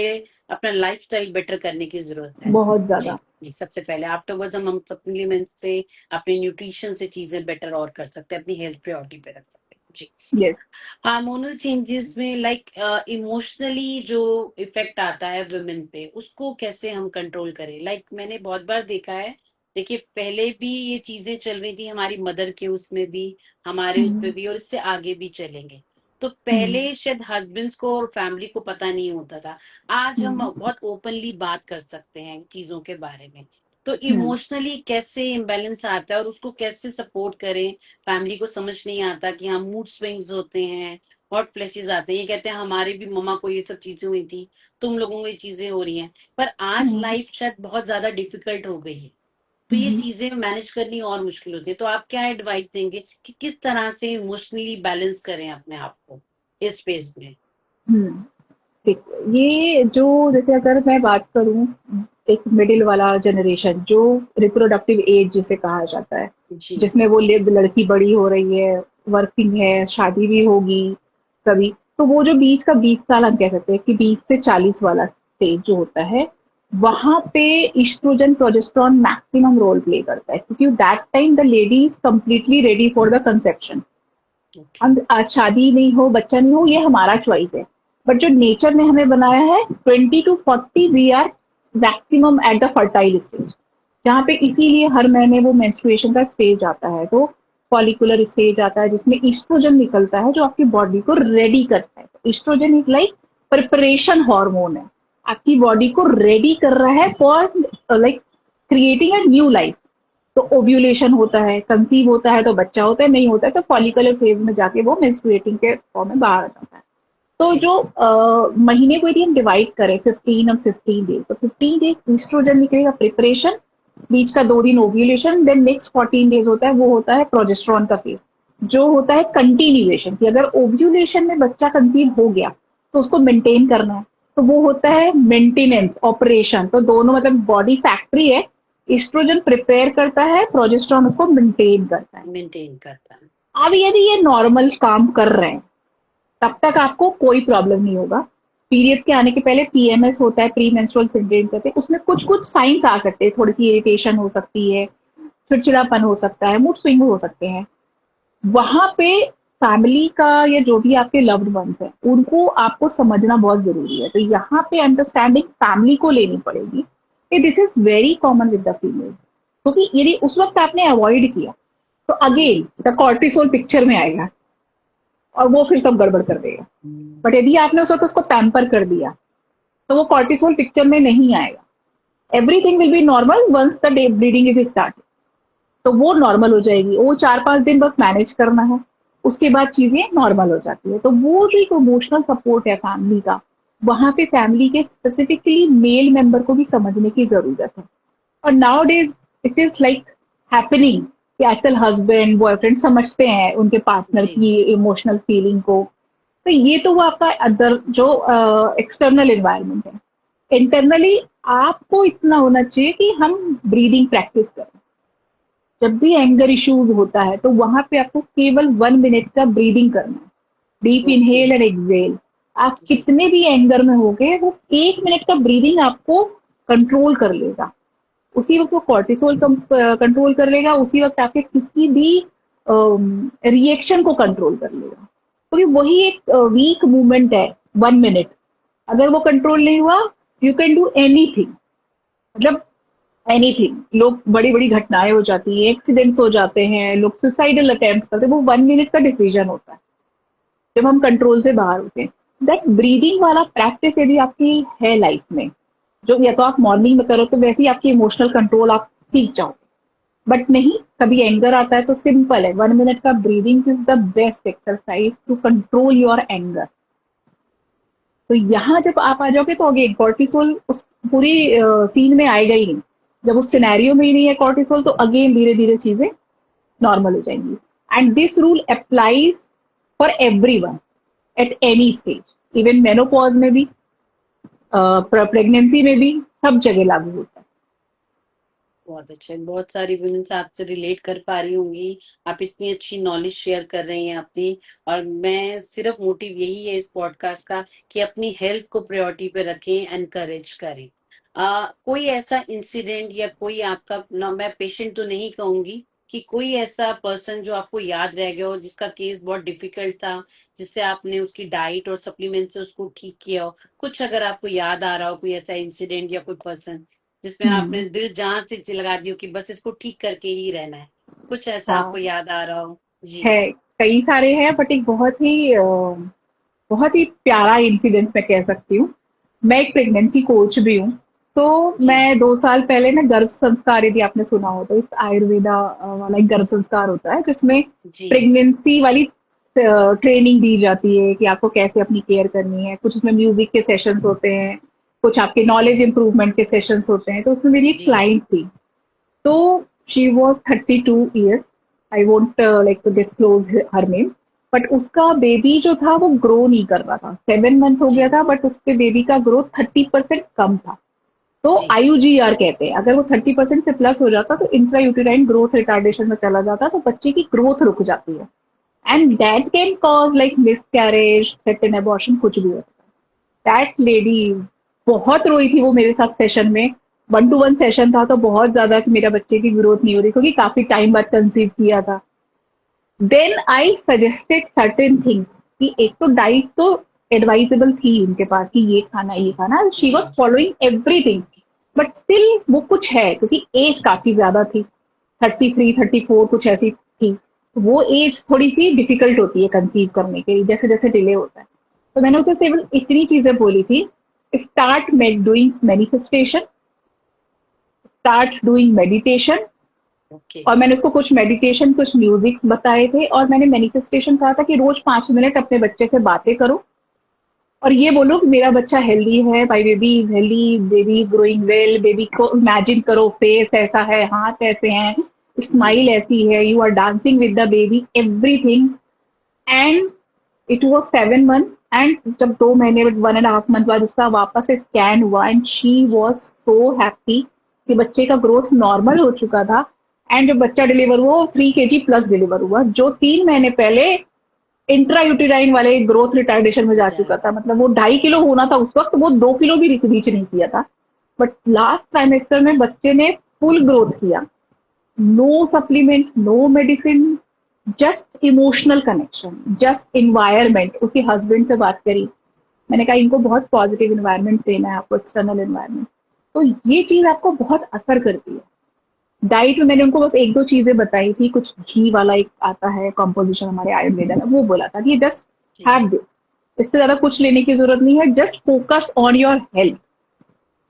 अपना लाइफस्टाइल बेटर करने की जरूरत है। बहुत ज्यादा। जी, जी, सबसे पहले आफ्टरवर्ड्स हम सप्लीमेंट से, अपने न्यूट्रिशन से चीजें बेटर और कर सकते हैं, अपनी हेल्थ प्रायोरिटी पे रख सकते हैं। जी, यस। हार्मोनल चेंजेस में लाइक इमोशनली जो इफेक्ट आता है वुमेन पे, उसको कैसे हम कंट्रोल करें? मैंने बहुत बार देखा है, देखिए पहले भी ये चीजें चल रही थी, हमारी मदर के उसमें भी, हमारे उस पे हम्म, भी, और इससे आगे भी चलेंगे। तो हम्म, पहले शायद हस्बैंड्स को और फैमिली को पता नहीं होता था। आज हम हम्म, बहुत ओपनली बात कर सकते हैं चीजों के बारे में। तो हम्म, इमोशनली कैसे इम्बैलेंस आता है और उसको कैसे सपोर्ट करें? फैमिली को समझ नहीं आता कि हाँ, मूड स्विंग्स होते हैं, हॉट फ्लैशेस आते हैं, ये कहते हैं हमारे भी मम्मा को ये सब चीजें हुई थी, तुम लोगों को ये चीजें हो रही हैं। पर आज हम्म, लाइफ शायद बहुत ज्यादा डिफिकल्ट हो गई है, तो ये हम्म, चीजें मैनेज करनी और मुश्किल होती है। तो आप क्या एडवाइस देंगे कि किस तरह से इमोशनली बैलेंस करें अपने आप को इस फेज में? हम्म। ठीक, ये जो, जैसे अगर मैं बात करूं, एक मिडिल वाला जनरेशन जो रिप्रोडक्टिव एज जिसे कहा जाता है, जी, जिसमें वो लड़की बड़ी हो रही है, वर्किंग है, शादी भी होगी कभी, तो वो जो बीच का 20 साल हम कह सकते हैं कि 20 से 40 वाला स्टेज जो होता है, वहां पे estrogen progesterone maximum role play करता है, क्योंकि that time the lady is completely ready for the conception. Okay, हम आज शादी नहीं हो, बच्चा नहीं हो, ये हमारा चॉइस है। बट जो नेचर ने हमें बनाया है, 20 to 40 we are maximum at the fertile stage, जहाँ पे इसीलिए हर महीने वो मेंस्ट्रुएशन का स्टेज आता है, तो फॉलिकुलर स्टेज आता है जिसमें ईस्ट्रोजन निकलता है जो आपकी बॉडी को रेडी करता है। Estrogen is like preparation hormone है, आपकी बॉडी को रेडी कर रहा है for like creating a new life. तो ओव्यूलेशन होता है, कंसीव होता है तो बच्चा होता है, नहीं होता है तो फॉलिकुलर फेज में जाके वो मेंस्ट्रुएटिंग के फॉर्म में बाहर आ जाता है। तो जी। जो महीने को यदि हम डिवाइड करें 15 और 15 डेज, तो 15 डेज ईस्ट्रोजन निकलेगा प्रिपरेशन, बीच का 2 दिन ओव्यूलेशन, देन नेक्स्ट 14 डेज होता है, वो होता है प्रोजेस्ट्रॉन का फेज, जो होता है कंटिन्यूएशन की अगर ओव्यूलेशन में बच्चा कंसीव हो गया तो उसको मेंटेन करना है, तो वो होता है मेंटेनेंस ऑपरेशन। तो दोनों मतलब बॉडी फैक्ट्री है, ईस्ट्रोजन प्रिपेयर करता है, प्रोजेस्ट्रॉन उसको मेंटेन करता है। मेंटेन करता है। अब यदि ये नॉर्मल काम कर रहे हैं तब तक आपको कोई प्रॉब्लम नहीं होगा। पीरियड्स के आने के पहले पीएमएस होता है, प्री मेंस्ट्रुअल सिंड्रोम कहते हैं, उसमें कुछ कुछ साइंस आ सकते हैं, थोड़ी सी इरिटेशन हो सकती है, चिड़चिड़ापन हो सकता है, मूड स्विंग हो सकते हैं। वहां पे फैमिली का या जो भी आपके लव्ड वंस है उनको आपको समझना बहुत जरूरी है। तो यहाँ पे अंडरस्टैंडिंग फैमिली को लेनी पड़ेगी कि this is very common with the female, क्योंकि यदि उस वक्त आपने अवॉइड किया तो जी। अगेन द कॉर्टिसोल पिक्चर में आएगा और वो फिर सब गड़बड़ कर देगा। बट यदि आपने उस वक्त उसको पैम्पर कर दिया तो वो कॉर्टिसोल पिक्चर में नहीं आएगा। Everything will be normal once the bleeding is start, तो वो नॉर्मल हो जाएगी, वो 4-5 दिन बस मैनेज करना है, उसके बाद चीजें नॉर्मल हो जाती है। तो वो जो एक इमोशनल सपोर्ट है फैमिली का, वहां पे फैमिली के स्पेसिफिकली मेल मेंबर को भी समझने की जरूरत है। और now days it is like happening कि आजकल हस्बैंड बॉयफ्रेंड समझते हैं उनके पार्टनर जी। की इमोशनल फीलिंग को। तो ये तो वो आपका अदर जो एक्सटर्नल एनवायरनमेंट है। इंटरनली आपको इतना होना चाहिए कि हम ब्रीदिंग प्रैक्टिस करें। जब भी एंगर इश्यूज होता है तो वहां पे आपको केवल 1 मिनट का ब्रीदिंग करना है, deep okay. Inhale and exhale. आप जी। कितने भी एंगर में हो गए, वो 1 मिनट का ब्रीदिंग आपको कंट्रोल कर लेगा। उसी वक्त वो कॉर्टिसोल कंट्रोल कर लेगा, उसी वक्त आपके किसी भी रिएक्शन को कंट्रोल कर लेगा, क्योंकि वही एक वीक मूवमेंट है 1 मिनट। अगर वो कंट्रोल नहीं हुआ, यू कैन डू एनीथिंग, मतलब एनीथिंग। लोग बड़ी बड़ी घटनाएं हो जाती है, एक्सीडेंट्स हो जाते हैं, लोग सुसाइडल अटेम्प्ट करते हैं, वो 1 मिनट का डिसीजन होता है जब हम कंट्रोल से बाहर होते हैं। दैट ब्रीदिंग वाला प्रैक्टिस यदि आपकी है लाइफ में, जो या तो आप मॉर्निंग में करो तो वैसे ही आपकी इमोशनल कंट्रोल आप सीख जाओ। बट नहीं, कभी एंगर आता है तो सिंपल है, 1 मिनट का breathing is the best exercise to control your anger. तो यहाँ जब आप आ जाओगे तो अगेन कॉर्टिसोल उस पूरी सीन में आएगा ही नहीं। जब उस जी। सिनेरियो में ही नहीं है कॉर्टिसोल तो अगेन धीरे धीरे चीजें नॉर्मल हो जाएंगी। And this rule applies for every one at any stage, even menopause में भी, प्रेगनेंसी में भी, सब जगह लागू होता है। बहुत अच्छे। बहुत सारी वुमेन्स आपसे रिलेट कर पा रही होंगी। आप इतनी अच्छी नॉलेज शेयर कर रही हैं अपनी। और मैं सिर्फ मोटिव यही है इस पॉडकास्ट का कि अपनी हेल्थ को प्रायोरिटी पे रखें, एनकरेज करें। कोई ऐसा इंसिडेंट या कोई आपका ना, मैं पेशेंट तो नहीं कहूंगी, कि कोई ऐसा पर्सन जो आपको याद रह गया हो, जिसका केस बहुत डिफिकल्ट था, जिससे आपने उसकी डाइट और सप्लीमेंट से उसको ठीक किया हो, कुछ अगर आपको याद आ रहा हो, कोई ऐसा इंसिडेंट या कोई पर्सन जिसमें आपने हम्म। दिल जान से लगा दी हो कि बस इसको ठीक करके ही रहना है, कुछ ऐसा आपको हाँ, याद आ रहा हो? जी। है, कई सारे हैं, बट एक बहुत ही प्यारा इंसिडेंस मैं कह सकती हूँ। मैं एक प्रेगनेंसी कोच भी हूँ। तो जी। मैं 2 साल पहले ना गर्भ संस्कार, यदि आपने सुना हो तो, इस आयुर्वेदा वाला एक गर्भ संस्कार होता है जिसमें जी। प्रेगनेंसी वाली ट्रेनिंग दी जाती है कि आपको कैसे अपनी केयर करनी है। कुछ उसमें म्यूजिक के सेशंस होते हैं, कुछ आपके नॉलेज इंप्रूवमेंट के सेशंस होते हैं। तो उसमें मेरी एक जी। क्लाइंट थी। तो she was 32 years, I won't like to disclose her name. But उसका बेबी जो था वो ग्रो नहीं कर रहा था, 7 मंथ हो जी। गया था, बट उसके बेबी का ग्रोथ 30% कम था। तो जी। आईयूजीआर कहते हैं, अगर वो 30% से प्लस हो जाता तो इंट्रा यूटेराइन ग्रोथ रिटार्डेशन में चला जाता, तो बच्चे की ग्रोथ रुक जाती है। And okay. That can cause like miss carriage, threaten abortion, कुछ भी हो सकता है। दैट लेडी बहुत रोई थी वो मेरे साथ सेशन में। 1-to-1 सेशन था तो बहुत ज्यादा कि मेरा बच्चे की ग्रोथ नहीं हो रही, क्योंकि काफी टाइम बाद कंसीव किया था। Then I suggested certain things कि एक तो डाइट तो एडवाइजेबल थी उनके पास कि ये खाना जी। ये खाना, शी जी। Was following everything. But still वो कुछ है, क्योंकि एज काफी ज्यादा थी, 33-34 कुछ ऐसी थी। वो एज थोड़ी सी डिफिकल्ट होती है कंसीव करने के लिए, जैसे जैसे डिले होता है। तो मैंने उसे सिर्फ इतनी चीजें बोली थी, start doing manifestation, start doing meditation, okay. और मैंने उसको कुछ मेडिटेशन, कुछ म्यूजिक बताए थे, और मैंने मैनिफेस्टेशन कहा था कि रोज 5 मिनट अपने बच्चे से बातें करो और ये बोलो कि मेरा बच्चा हेल्दी है, my baby is healthy, baby growing well. Baby को इमेजिन करो, फेस ऐसा है, हाथ ऐसे हैं, जी। स्माइल ऐसी है, you are dancing with the baby, everything. And it was 7 month, and जब 2 महीने, 1.5 मंथ बाद उसका वापस से स्कैन हुआ, and she was so happy कि बच्चे का ग्रोथ नॉर्मल हो चुका था। एंड जब बच्चा डिलीवर हुआ, 3 kg प्लस डिलीवर हुआ, जो 3 महीने पहले इंट्रा यूटेराइन वाले ग्रोथ रिटार्डेशन में जा जा चुका था। मतलब वो 2.5 किलो होना था उस वक्त, वो 2 किलो भी रीच नहीं किया था। बट लास्ट ट्राइमेस्टर में बच्चे ने फुल ग्रोथ किया। No supplement, no medicine, just emotional connection, just environment. उसके हस्बैंड से बात करी, मैंने कहा इनको बहुत पॉजिटिव इन्वायरमेंट देना है आपको, एक्सटर्नल इन्वायरमेंट। तो ये चीज आपको बहुत असर करती है। डाइट में मैंने उनको बस एक दो चीजें बताई थी, कुछ घी वाला एक आता है कॉम्पोजिशन हमारे आयुर्वेदा में, वो बोला था कि जस्ट जी। हैव दिस, इससे ज्यादा कुछ लेने की जरूरत नहीं है, just focus on your health.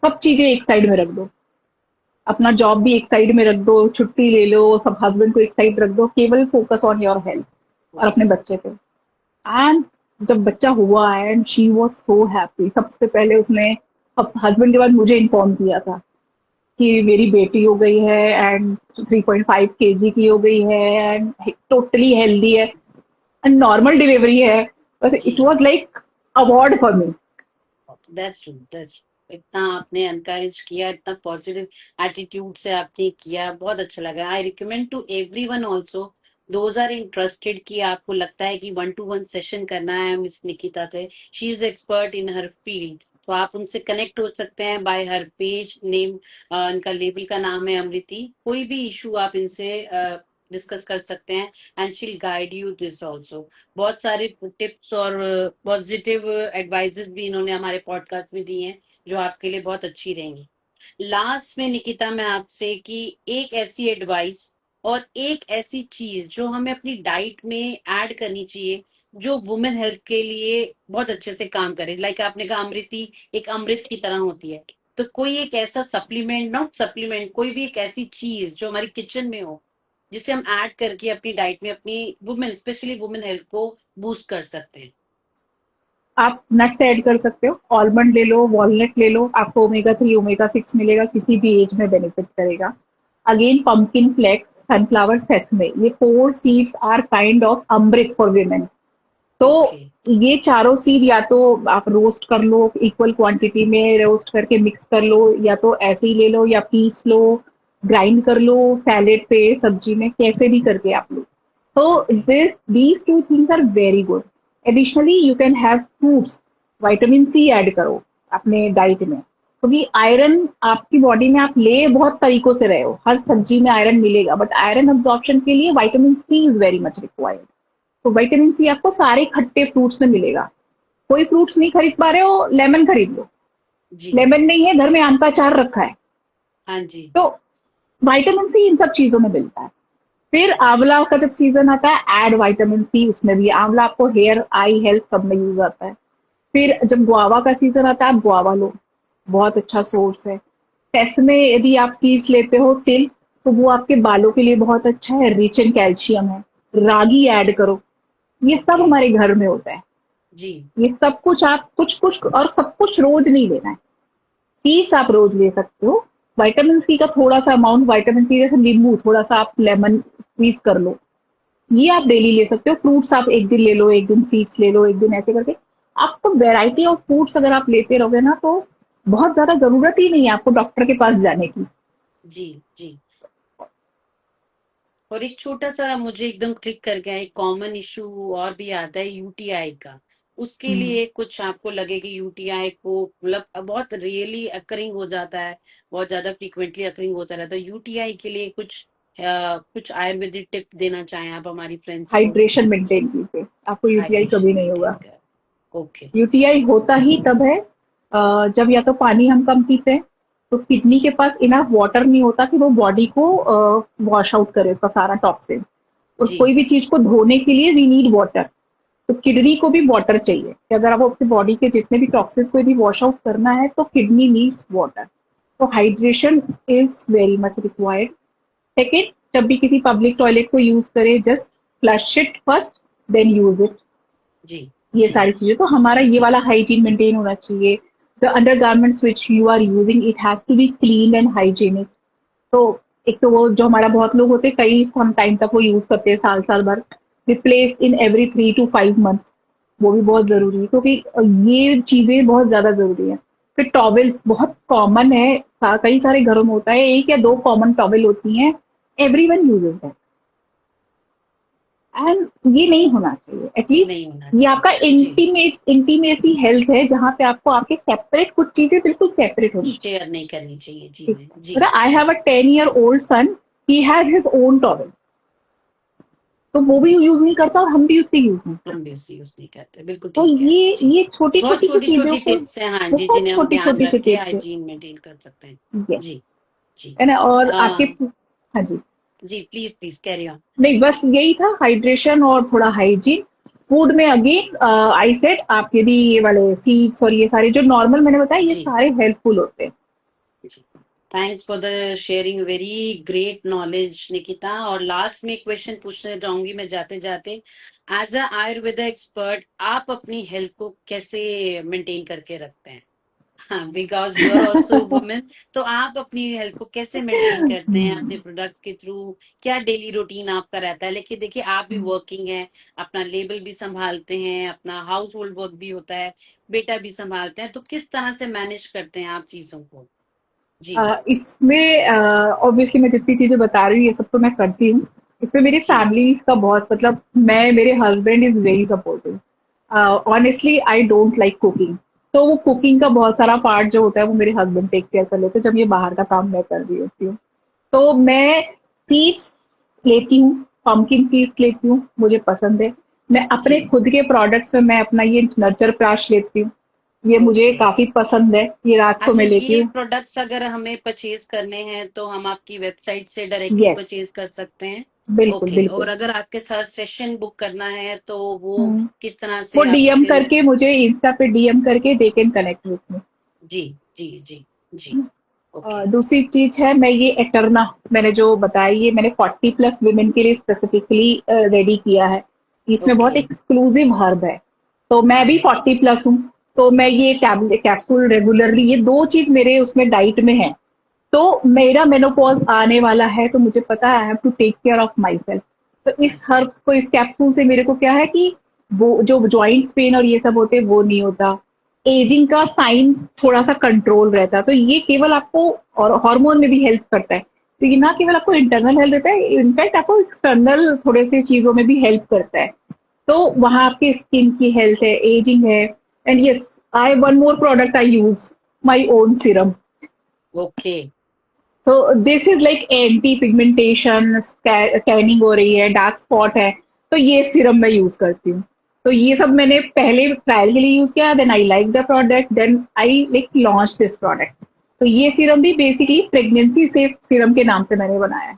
सब चीजें एक साइड में रख दो, अपना जॉब भी एक साइड में रख दो, छुट्टी ले लो, सब हस्बैंड को एक साइड रख दो, केवल फोकस ऑन योर हेल्थ और अपने बच्चे पे। एंड जब बच्चा हुआ and she was so happy, सबसे पहले उसने हस्बैंड के बाद मुझे इन्फॉर्म किया था कि मेरी बेटी हो गई है, एंड 3.5 kg की हो गई है, एंड टोटली हेल्दी है, एंड नॉर्मल डिलीवरी है। बस जी। It was like award for me. That's true, that's इतना आपने एनकरेज किया, इतना पॉजिटिव एटीट्यूड से आपने किया, बहुत अच्छा लगा। I recommend to everyone also, those are interested, कि आपको लगता है कि 1-to-1 सेशन करना है मिस निकिता से, she is expert in her field, तो आप उनसे कनेक्ट हो सकते हैं बाय हर पेज नेम। इनका लेबल का नाम है अमृति। कोई भी इशू आप इनसे डिस्कस कर सकते हैं, and she'll guide you this also. बहुत सारे टिप्स और पॉजिटिव एडवाइजेस भी इन्होंने हमारे पॉडकास्ट में दी हैं, जो आपके लिए बहुत अच्छी रहेंगी। लास्ट में निकिता, मैं आपसे कि एक ऐसी एडवाइस और एक ऐसी चीज जो हमें अपनी डाइट में ऐड करनी चाहिए, जो वुमेन हेल्थ के लिए बहुत अच्छे से काम करे। लाइक आपने कहा अमृति एक अमृत की तरह होती है, तो कोई एक ऐसा सप्लीमेंट, नॉट सप्लीमेंट, कोई भी एक ऐसी चीज जो हमारी किचन में हो, जिसे हम ऐड करके अपनी डाइट में अपनी वुमेन, स्पेशली वुमेन हेल्थ को बूस्ट कर सकते हैं। आप नट्स ऐड कर सकते हो, आलमंड ले लो, वॉलनट ले लो, आपको ओमेगा 3 ओमेगा 6 मिलेगा, किसी भी एज में बेनिफिट करेगा। Again pumpkin flax, sunflower, sesame, ये 4 सीड्स आर काइंड ऑफ अमृत फॉर वीमेन। तो ओके। ये चारों सीड या तो आप रोस्ट कर लो, इक्वल क्वांटिटी में रोस्ट करके मिक्स कर लो, या तो ऐसे ही ले लो, या पीस लो, ग्राइंड कर लो, सैलेड पे, सब्जी में, कैसे भी करके आप लो। तो okay. This these two things are very good. Additionally you can have fruits, vitamin C add करो अपने डाइट में, क्योंकि आयरन आपकी बॉडी में आप ले बहुत तरीकों से रहे हो, हर सब्जी में आयरन मिलेगा, बट आयरन अब्जॉर्प्शन के लिए vitamin C is very much required. तो विटामिन सी आपको सारे खट्टे फ्रूट्स में मिलेगा। कोई फ्रूट्स नहीं खरीद पा रहे हो, लेमन खरीद लो। जी। लेमन नहीं है घर में, आम का अचार रखा है। हाँ जी। तो विटामिन सी इन सब चीजों में मिलता है। फिर आंवला का जब सीजन आता है, ऐड विटामिन सी उसमें भी। आंवला आपको हेयर, आई हेल्थ सब में यूज आता है। फिर जब गुआवा का सीजन आता है, आप गुआवा लो, बहुत अच्छा सोर्स है। सेसमे यदि आप सीड्स लेते हो, तिल, तो वो आपके बालों के लिए बहुत अच्छा है, रिच इन कैल्शियम है। रागी ऐड करो, ये सब ओके। हमारे घर में होता है। जी। ये सब कुछ आप कुछ कुछ, और सब कुछ रोज नहीं लेना है, सीड्स आप रोज ले सकते हो। विटामिन सी का थोड़ा सा अमाउंट, विटामिन सी जैसे नींबू, थोड़ा सा आप लेमन स्क्वीज कर लो, ये आप डेली ले सकते हो। फ्रूट्स आप एक दिन ले लो, एक दिन सीड्स ले लो, एक दिन ऐसे करके आपको वेराइटी ऑफ फ्रूट्स अगर आप लेते रहोगे ना, तो बहुत ज्यादा जरूरत ही नहीं है आपको डॉक्टर के पास जाने की। जी। जी। और एक छोटा सा मुझे एकदम क्लिक कर गया, एक कॉमन इशू और भी आता है यूटीआई का। उसके लिए कुछ आपको लगे कि यूटीआई को, मतलब बहुत रियली अकरिंग हो जाता है, बहुत ज्यादा फ्रीक्वेंटली अकरिंग होता रहता है, यूटीआई के लिए कुछ आयुर्वेदिक टिप देना चाहें आप हमारी फ्रेंड्स को? हाइड्रेशन मेंटेन कीजिए, आपको यूटीआई हाइड्रेशन कभी नहीं मेंटेन होगा। कर। ओके। यूटीआई होता ही तब है जब या तो पानी हम कम पीते हैं, तो किडनी के पास इनफ वाटर नहीं होता कि वो बॉडी को वॉश आउट करे उसका सारा टॉक्सिन। और जी। कोई भी चीज को धोने के लिए वी नीड वाटर। तो किडनी को भी वाटर चाहिए कि अगर आप अपनी बॉडी के जितने भी टॉक्सिन को यदि वॉश आउट करना है, तो किडनी नीड्स वाटर। तो hydration is very much required. Second, जब भी किसी पब्लिक टॉयलेट को यूज करे, just flush it first, then use it. जी ये जी सारी चीजें, तो हमारा ये वाला हाइजीन मेंटेन होना चाहिए। The undergarments which you are using, it has to be clean and hygienic. तो एक तो वो जो हमारा बहुत लोग होते हैं, कई टाइम तक वो यूज करते हैं, साल साल भर, replace in every 3 to 5 months, वो भी बहुत ओके जरूरी है, क्योंकि ये चीजें बहुत ज्यादा जरूरी है। फिर टॉवेल्स बहुत कॉमन है, कई सारे घरों में होता है, 1 या 2 कॉमन टॉवेल होती हैं, एवरीवन यूजेस दैट, एंड ये नहीं होना चाहिए एटलीस्ट। नहीं होना ये आपका चाहिए जी। इंटीमेसी हेल्थ है, जहां पे आपको आपके सेपरेट कुछ चीजें बिल्कुल सेपरेट होनी चाहिए। शेयर नहीं करनी चाहिए ठीक। चीजें जी मतलब आई जी। Have a 10 year old son, he has his own towel, तो वो भी यूज नहीं करता और हम भी उसके यूज नहीं करते। हम भी उसे यूज नहीं करते, बिल्कुल तो ठीक कह रहे हैं जी। ये छोटी बहुत छोटी सी छोटी चीजों छोटी को, टिप्स हैं, हाँ जी, बहुत जिन्हें हम छोटी ध्यान छोटी सी रख के टिप्स है। हाइजीन मेंटेन कर सकते हैं। ये जी जी। है ना, और आपके, आ, हाँ जी, जी प्लीज प्लीज कैरी ऑन। नहीं बस यही था, हाइड्रेशन और थोड़ा हाइजीन। फूड में अगेन आई सेड, आपके भी ये वाले सीड्स और ये सारे जो नॉर्मल मैंने बताया, ये जी सारे हेल्पफुल होते हैं। जी। Thanks for the sharing, very great knowledge Nikita. और लास्ट में एक क्वेश्चन पूछना चाहूंगी मैं जाते जाते, एज अ आयुर्वेदा एक्सपर्ट आप अपनी हेल्थ को कैसे मेंटेन करके रखते हैं? हाँ, because you are also women, तो आप अपनी हेल्थ को कैसे मेंटेन करते हैं अपने प्रोडक्ट्स के थ्रू? क्या डेली रूटीन आपका रहता है? लेकिन देखिए आप भी वर्किंग हैं, अपना लेबल भी संभालते हैं, अपना हाउस होल्ड वर्क भी होता है, बेटा भी संभालते हैं, तो किस तरह से मैनेज करते हैं आप चीजों को? जी इसमें ऑब्वियसली मैं जितनी चीजें बता रही हूँ ये सब तो मैं करती हूँ। इसमें मेरी जी फैमिली का बहुत, मतलब मैं, मेरे husband is very supportive. Honestly I don't like cooking, तो वो कुकिंग का बहुत सारा पार्ट जो होता है वो मेरे हस्बैंड टेक केयर कर लेते हैं, जब ये बाहर का काम मैं कर रही होती हूँ। तो मैं सीड्स लेती हूँ, पंपकिन सीड्स लेती हूँ, मुझे पसंद है। मैं अपने जी। खुद के प्रोडक्ट्स में मैं अपना ये नर्चर प्राश लेती हूँ, ये मुझे ओके। काफी पसंद है, ये रात को अच्छा, मैं लेती ये हूँ। प्रोडक्ट्स अगर हमें परचेज करने हैं तो हम आपकी वेबसाइट से डायरेक्टली यस, परचेज कर सकते हैं? बिल्कुल ओके। और बिल्कुल। अगर आपके साथ सेशन बुक करना है तो वो हम्म। किस तरह वो से आप डीएम उसके? करके, मुझे इंस्टा पे डीएम करके, they can connect with me. जी जी जी जी। ओके। दूसरी चीज है, मैं ये एटर्ना, मैंने जो बताया, ये मैंने 40+ वुमेन के लिए स्पेसिफिकली रेडी किया है। इसमें बहुत ओके। एक्सक्लूसिव हर्ब है, तो मैं भी ओके। 40+ हूँ, तो मैं ये कैप्सूल रेगुलरली, ये दो चीज मेरे उसमें डाइट में है। तो मेरा मेनोपॉज आने वाला है, तो मुझे पता है I have to take care of my self. तो इस अच्छा। हर्ब्स को, इस कैप्सूल से मेरे को क्या है कि वो जो जॉइंट्स पेन और ये सब होते हैं वो नहीं होता, एजिंग का साइन थोड़ा सा कंट्रोल रहता है। तो ये केवल आपको, और हार्मोन में भी हेल्प करता है, तो ये ना केवल आपको इंटरनल हेल्थ देता है, इनफैक्ट आपको एक्सटर्नल थोड़े से चीजों में भी हेल्प करता है। तो वहां आपके स्किन की हेल्थ है, एजिंग है, and yes, I one more product I use, my own serum. Okay. तो this is like anti pigmentation, tanning हो रही है, डार्क स्पॉट है, तो ये सीरम मैं यूज करती हूँ। तो ये सब मैंने पहले ट्रायल के लिए यूज किया, then I like the product, then I like launch this product. तो ये सीरम भी बेसिकली प्रेगनेंसी सेफ सीरम के नाम से मैंने बनाया है,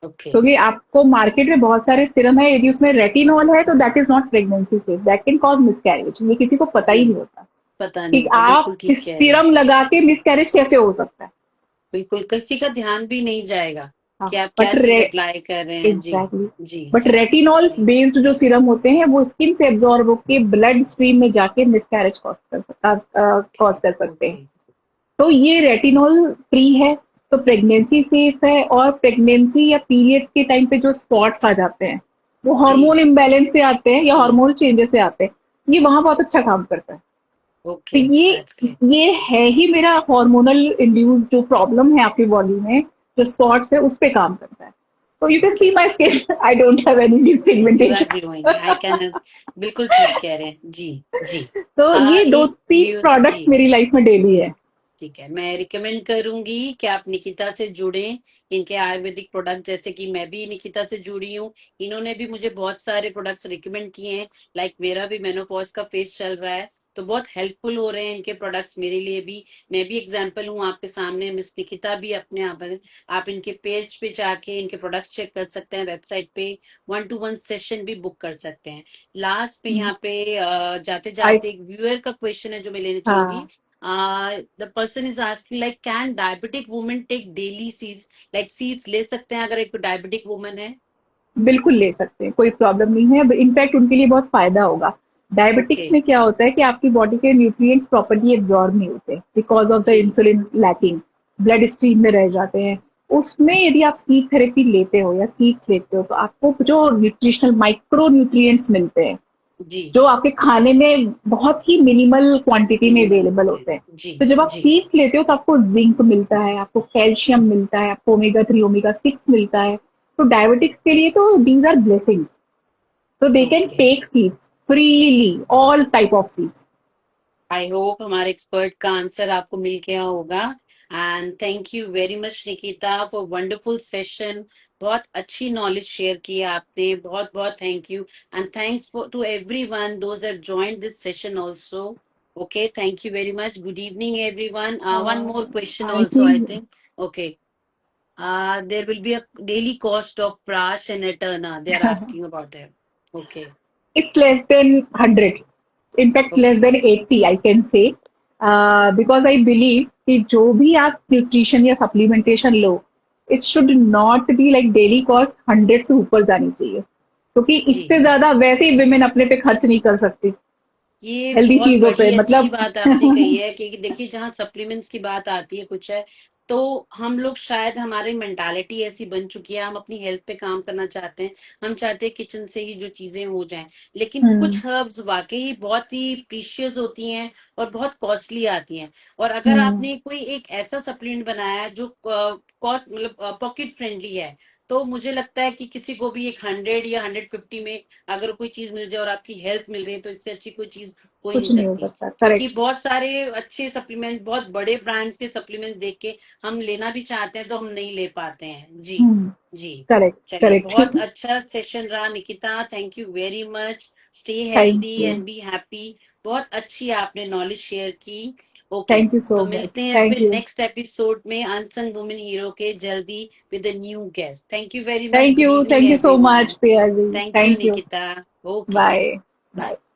ओके। क्योंकि आपको मार्केट में बहुत सारे सीरम है, यदि उसमें रेटिनॉल है तो that is not pregnancy safe, that can cause miscarriage, ये किसी को पता जी, ही नहीं होता पता नहीं कि होता, आप बिल्कुल ठीक इस कह रहे हैं। सीरम लगा के मिसकैरेज कैसे हो सकता है। बिल्कुल किसी का ध्यान भी नहीं जाएगा हाँ, कि आप क्या बट चीज अप्लाई कर रहे हैं। जी एग्जैक्टली, जी बट जी रेटिनॉल जी। बेस्ड जो सीरम होते हैं वो स्किन से एब्जॉर्ब होकर ब्लड स्ट्रीम में जाके मिसकैरेज ओके कॉज कर सकते हैं। ओके। तो ये रेटिनॉल फ्री है, तो प्रेगनेंसी सेफ है, और प्रेगनेंसी या पीरियड्स के टाइम पे जो स्पॉट्स आ जाते हैं, वो जी हार्मोन इम्बैलेंस से आते हैं या जी। हार्मोन चेंजेस से आते हैं, ये वहां बहुत अच्छा काम करता है। तो ओके, दैट्स ग्रेट। ये है ही मेरा हार्मोनल इंड्यूस जो प्रॉब्लम है आपकी बॉडी में, जो स्पॉट्स है, उस पे काम करता है। तो you can see my skin, I don't have any you are pigmentation. Glowing, I can, बिल्कुल ठीक कह रहे हैं जी जी। तो ये दो एक तीन व्यू जी, प्रोडक्ट मेरी लाइफ में डेली है। ठीक है, मैं रिकमेंड करूंगी कि आप निकिता से जुड़ें, इनके आयुर्वेदिक प्रोडक्ट, जैसे कि मैं भी निकिता से जुड़ी हूँ, इन्होंने भी मुझे बहुत सारे प्रोडक्ट्स रिकमेंड किए हैं। लाइक मेरा भी मेनोपॉज का फेस चल रहा है, तो बहुत हेल्पफुल हो रहे हैं इनके प्रोडक्ट्स मेरे लिए भी। मैं भी एग्जाम्पल हूँ आपके सामने, मिस निकिता भी अपने आप है। आप इनके पेज पे जाके इनके प्रोडक्ट्स चेक कर सकते हैं, वेबसाइट पे 1-to-1 सेशन भी बुक कर सकते हैं। लास्ट में यहाँ पे जाते आई, जाते एक व्यूअर का क्वेश्चन है जो मैं लेना चाहूंगी। हाँ, the person is asking like, can diabetic women take daily seeds? Like seeds ले सकते हैं अगर एक diabetic woman है? बिल्कुल ले सकते हैं, कोई प्रॉब्लम नहीं है, इनफैक्ट उनके लिए बहुत फायदा होगा। डायबिटिक्स Okay, में क्या होता है कि आपकी बॉडी के न्यूट्रिएंट्स प्रॉपर्ली एब्जॉर्ब नहीं होते बिकॉज ऑफ द जी, इंसुलिन लैकिंग, ब्लड स्ट्रीम में रह जाते हैं। उसमें यदि आप सीड थेरेपी लेते हो या सीड्स लेते हो तो आपको जो न्यूट्रिशनल माइक्रो न्यूट्रिएंट्स मिलते हैं जी, जो आपके खाने में बहुत ही मिनिमल क्वांटिटी में मिनिमल अवेलेबल होते होते हैं। हैं। जी, तो जब आप जी, सीड्स लेते हो तो आपको जिंक मिलता है, आपको कैल्शियम मिलता है, आपको ओमेगा 3 ओमेगा 6 मिलता है। तो डायबिटिक्स के लिए तो these are blessings. So they can okay. take seeds freely, all type of seeds. I hope हमारे एक्सपर्ट का आंसर आपको मिल गया होगा। And thank you very much Nikita for wonderful session. बहुत अच्छी नॉलेज शेयर की है आपने, बहुत बहुत thank you. And thanks for to everyone those have joined this session also. Okay, thank you very much. Good evening everyone. One more question I also I think think. Okay, there will be a daily cost of Prash and Eterna. They are asking about them. Okay, it's less than 100. In fact, less okay, than 80, I can say. Because I believe कि जो भी आप nutrition या supplementation low, it should not be like daily cost 100 से ऊपर जानी चाहिए, क्योंकि जी। इससे ज्यादा वैसे ही विमेन अपने पे खर्च नहीं कर सकती ये हेल्दी बहुत चीजों बड़ी पे, अच्छी मतलब बात आपने कही है कि देखिए जहाँ सप्लीमेंट्स की बात आती है कुछ है, तो हम लोग शायद हमारी मेंटालिटी ऐसी बन चुकी है, हम अपनी हेल्थ पे काम करना चाहते हैं, हम चाहते हैं किचन से ही जो चीजें हो जाएं, लेकिन हम्म कुछ हर्ब्स वाकई बहुत ही प्रीशियस होती हैं और बहुत कॉस्टली आती हैं। और अगर हम्म आपने कोई एक ऐसा सप्लीमेंट बनाया है जो मतलब पॉकेट फ्रेंडली है, तो मुझे लगता है कि किसी को भी एक 100 या 150 में अगर कोई चीज मिल जाए और आपकी हेल्थ मिल रही है, तो इससे अच्छी कोई चीज हो ही नहीं कुछ नहीं हो सकती। सकता, क्योंकि करेक्ट। बहुत सारे अच्छे सप्लीमेंट, बहुत बड़े ब्रांड्स के सप्लीमेंट देख के हम लेना भी चाहते हैं तो हम नहीं ले पाते हैं। जी, जी। करेक्ट चलिए, बहुत करेक्ट। अच्छा सेशन रहा Nikita, thank you very much. Stay thank healthy you, and be happy. बहुत अच्छी आपने नॉलेज शेयर की। ओके, थैंक यू सो तो मच, मिलते हैं थैंक फिर यू। नेक्स्ट एपिसोड में अनसंग वुमेन हीरो के जल्दी with a new guest. Thank you very much. Thank good you. Evening Thank you so everyone. much, Priyaji. Thank you Thank you. Nikita. Okay, Bye. Bye. Bye.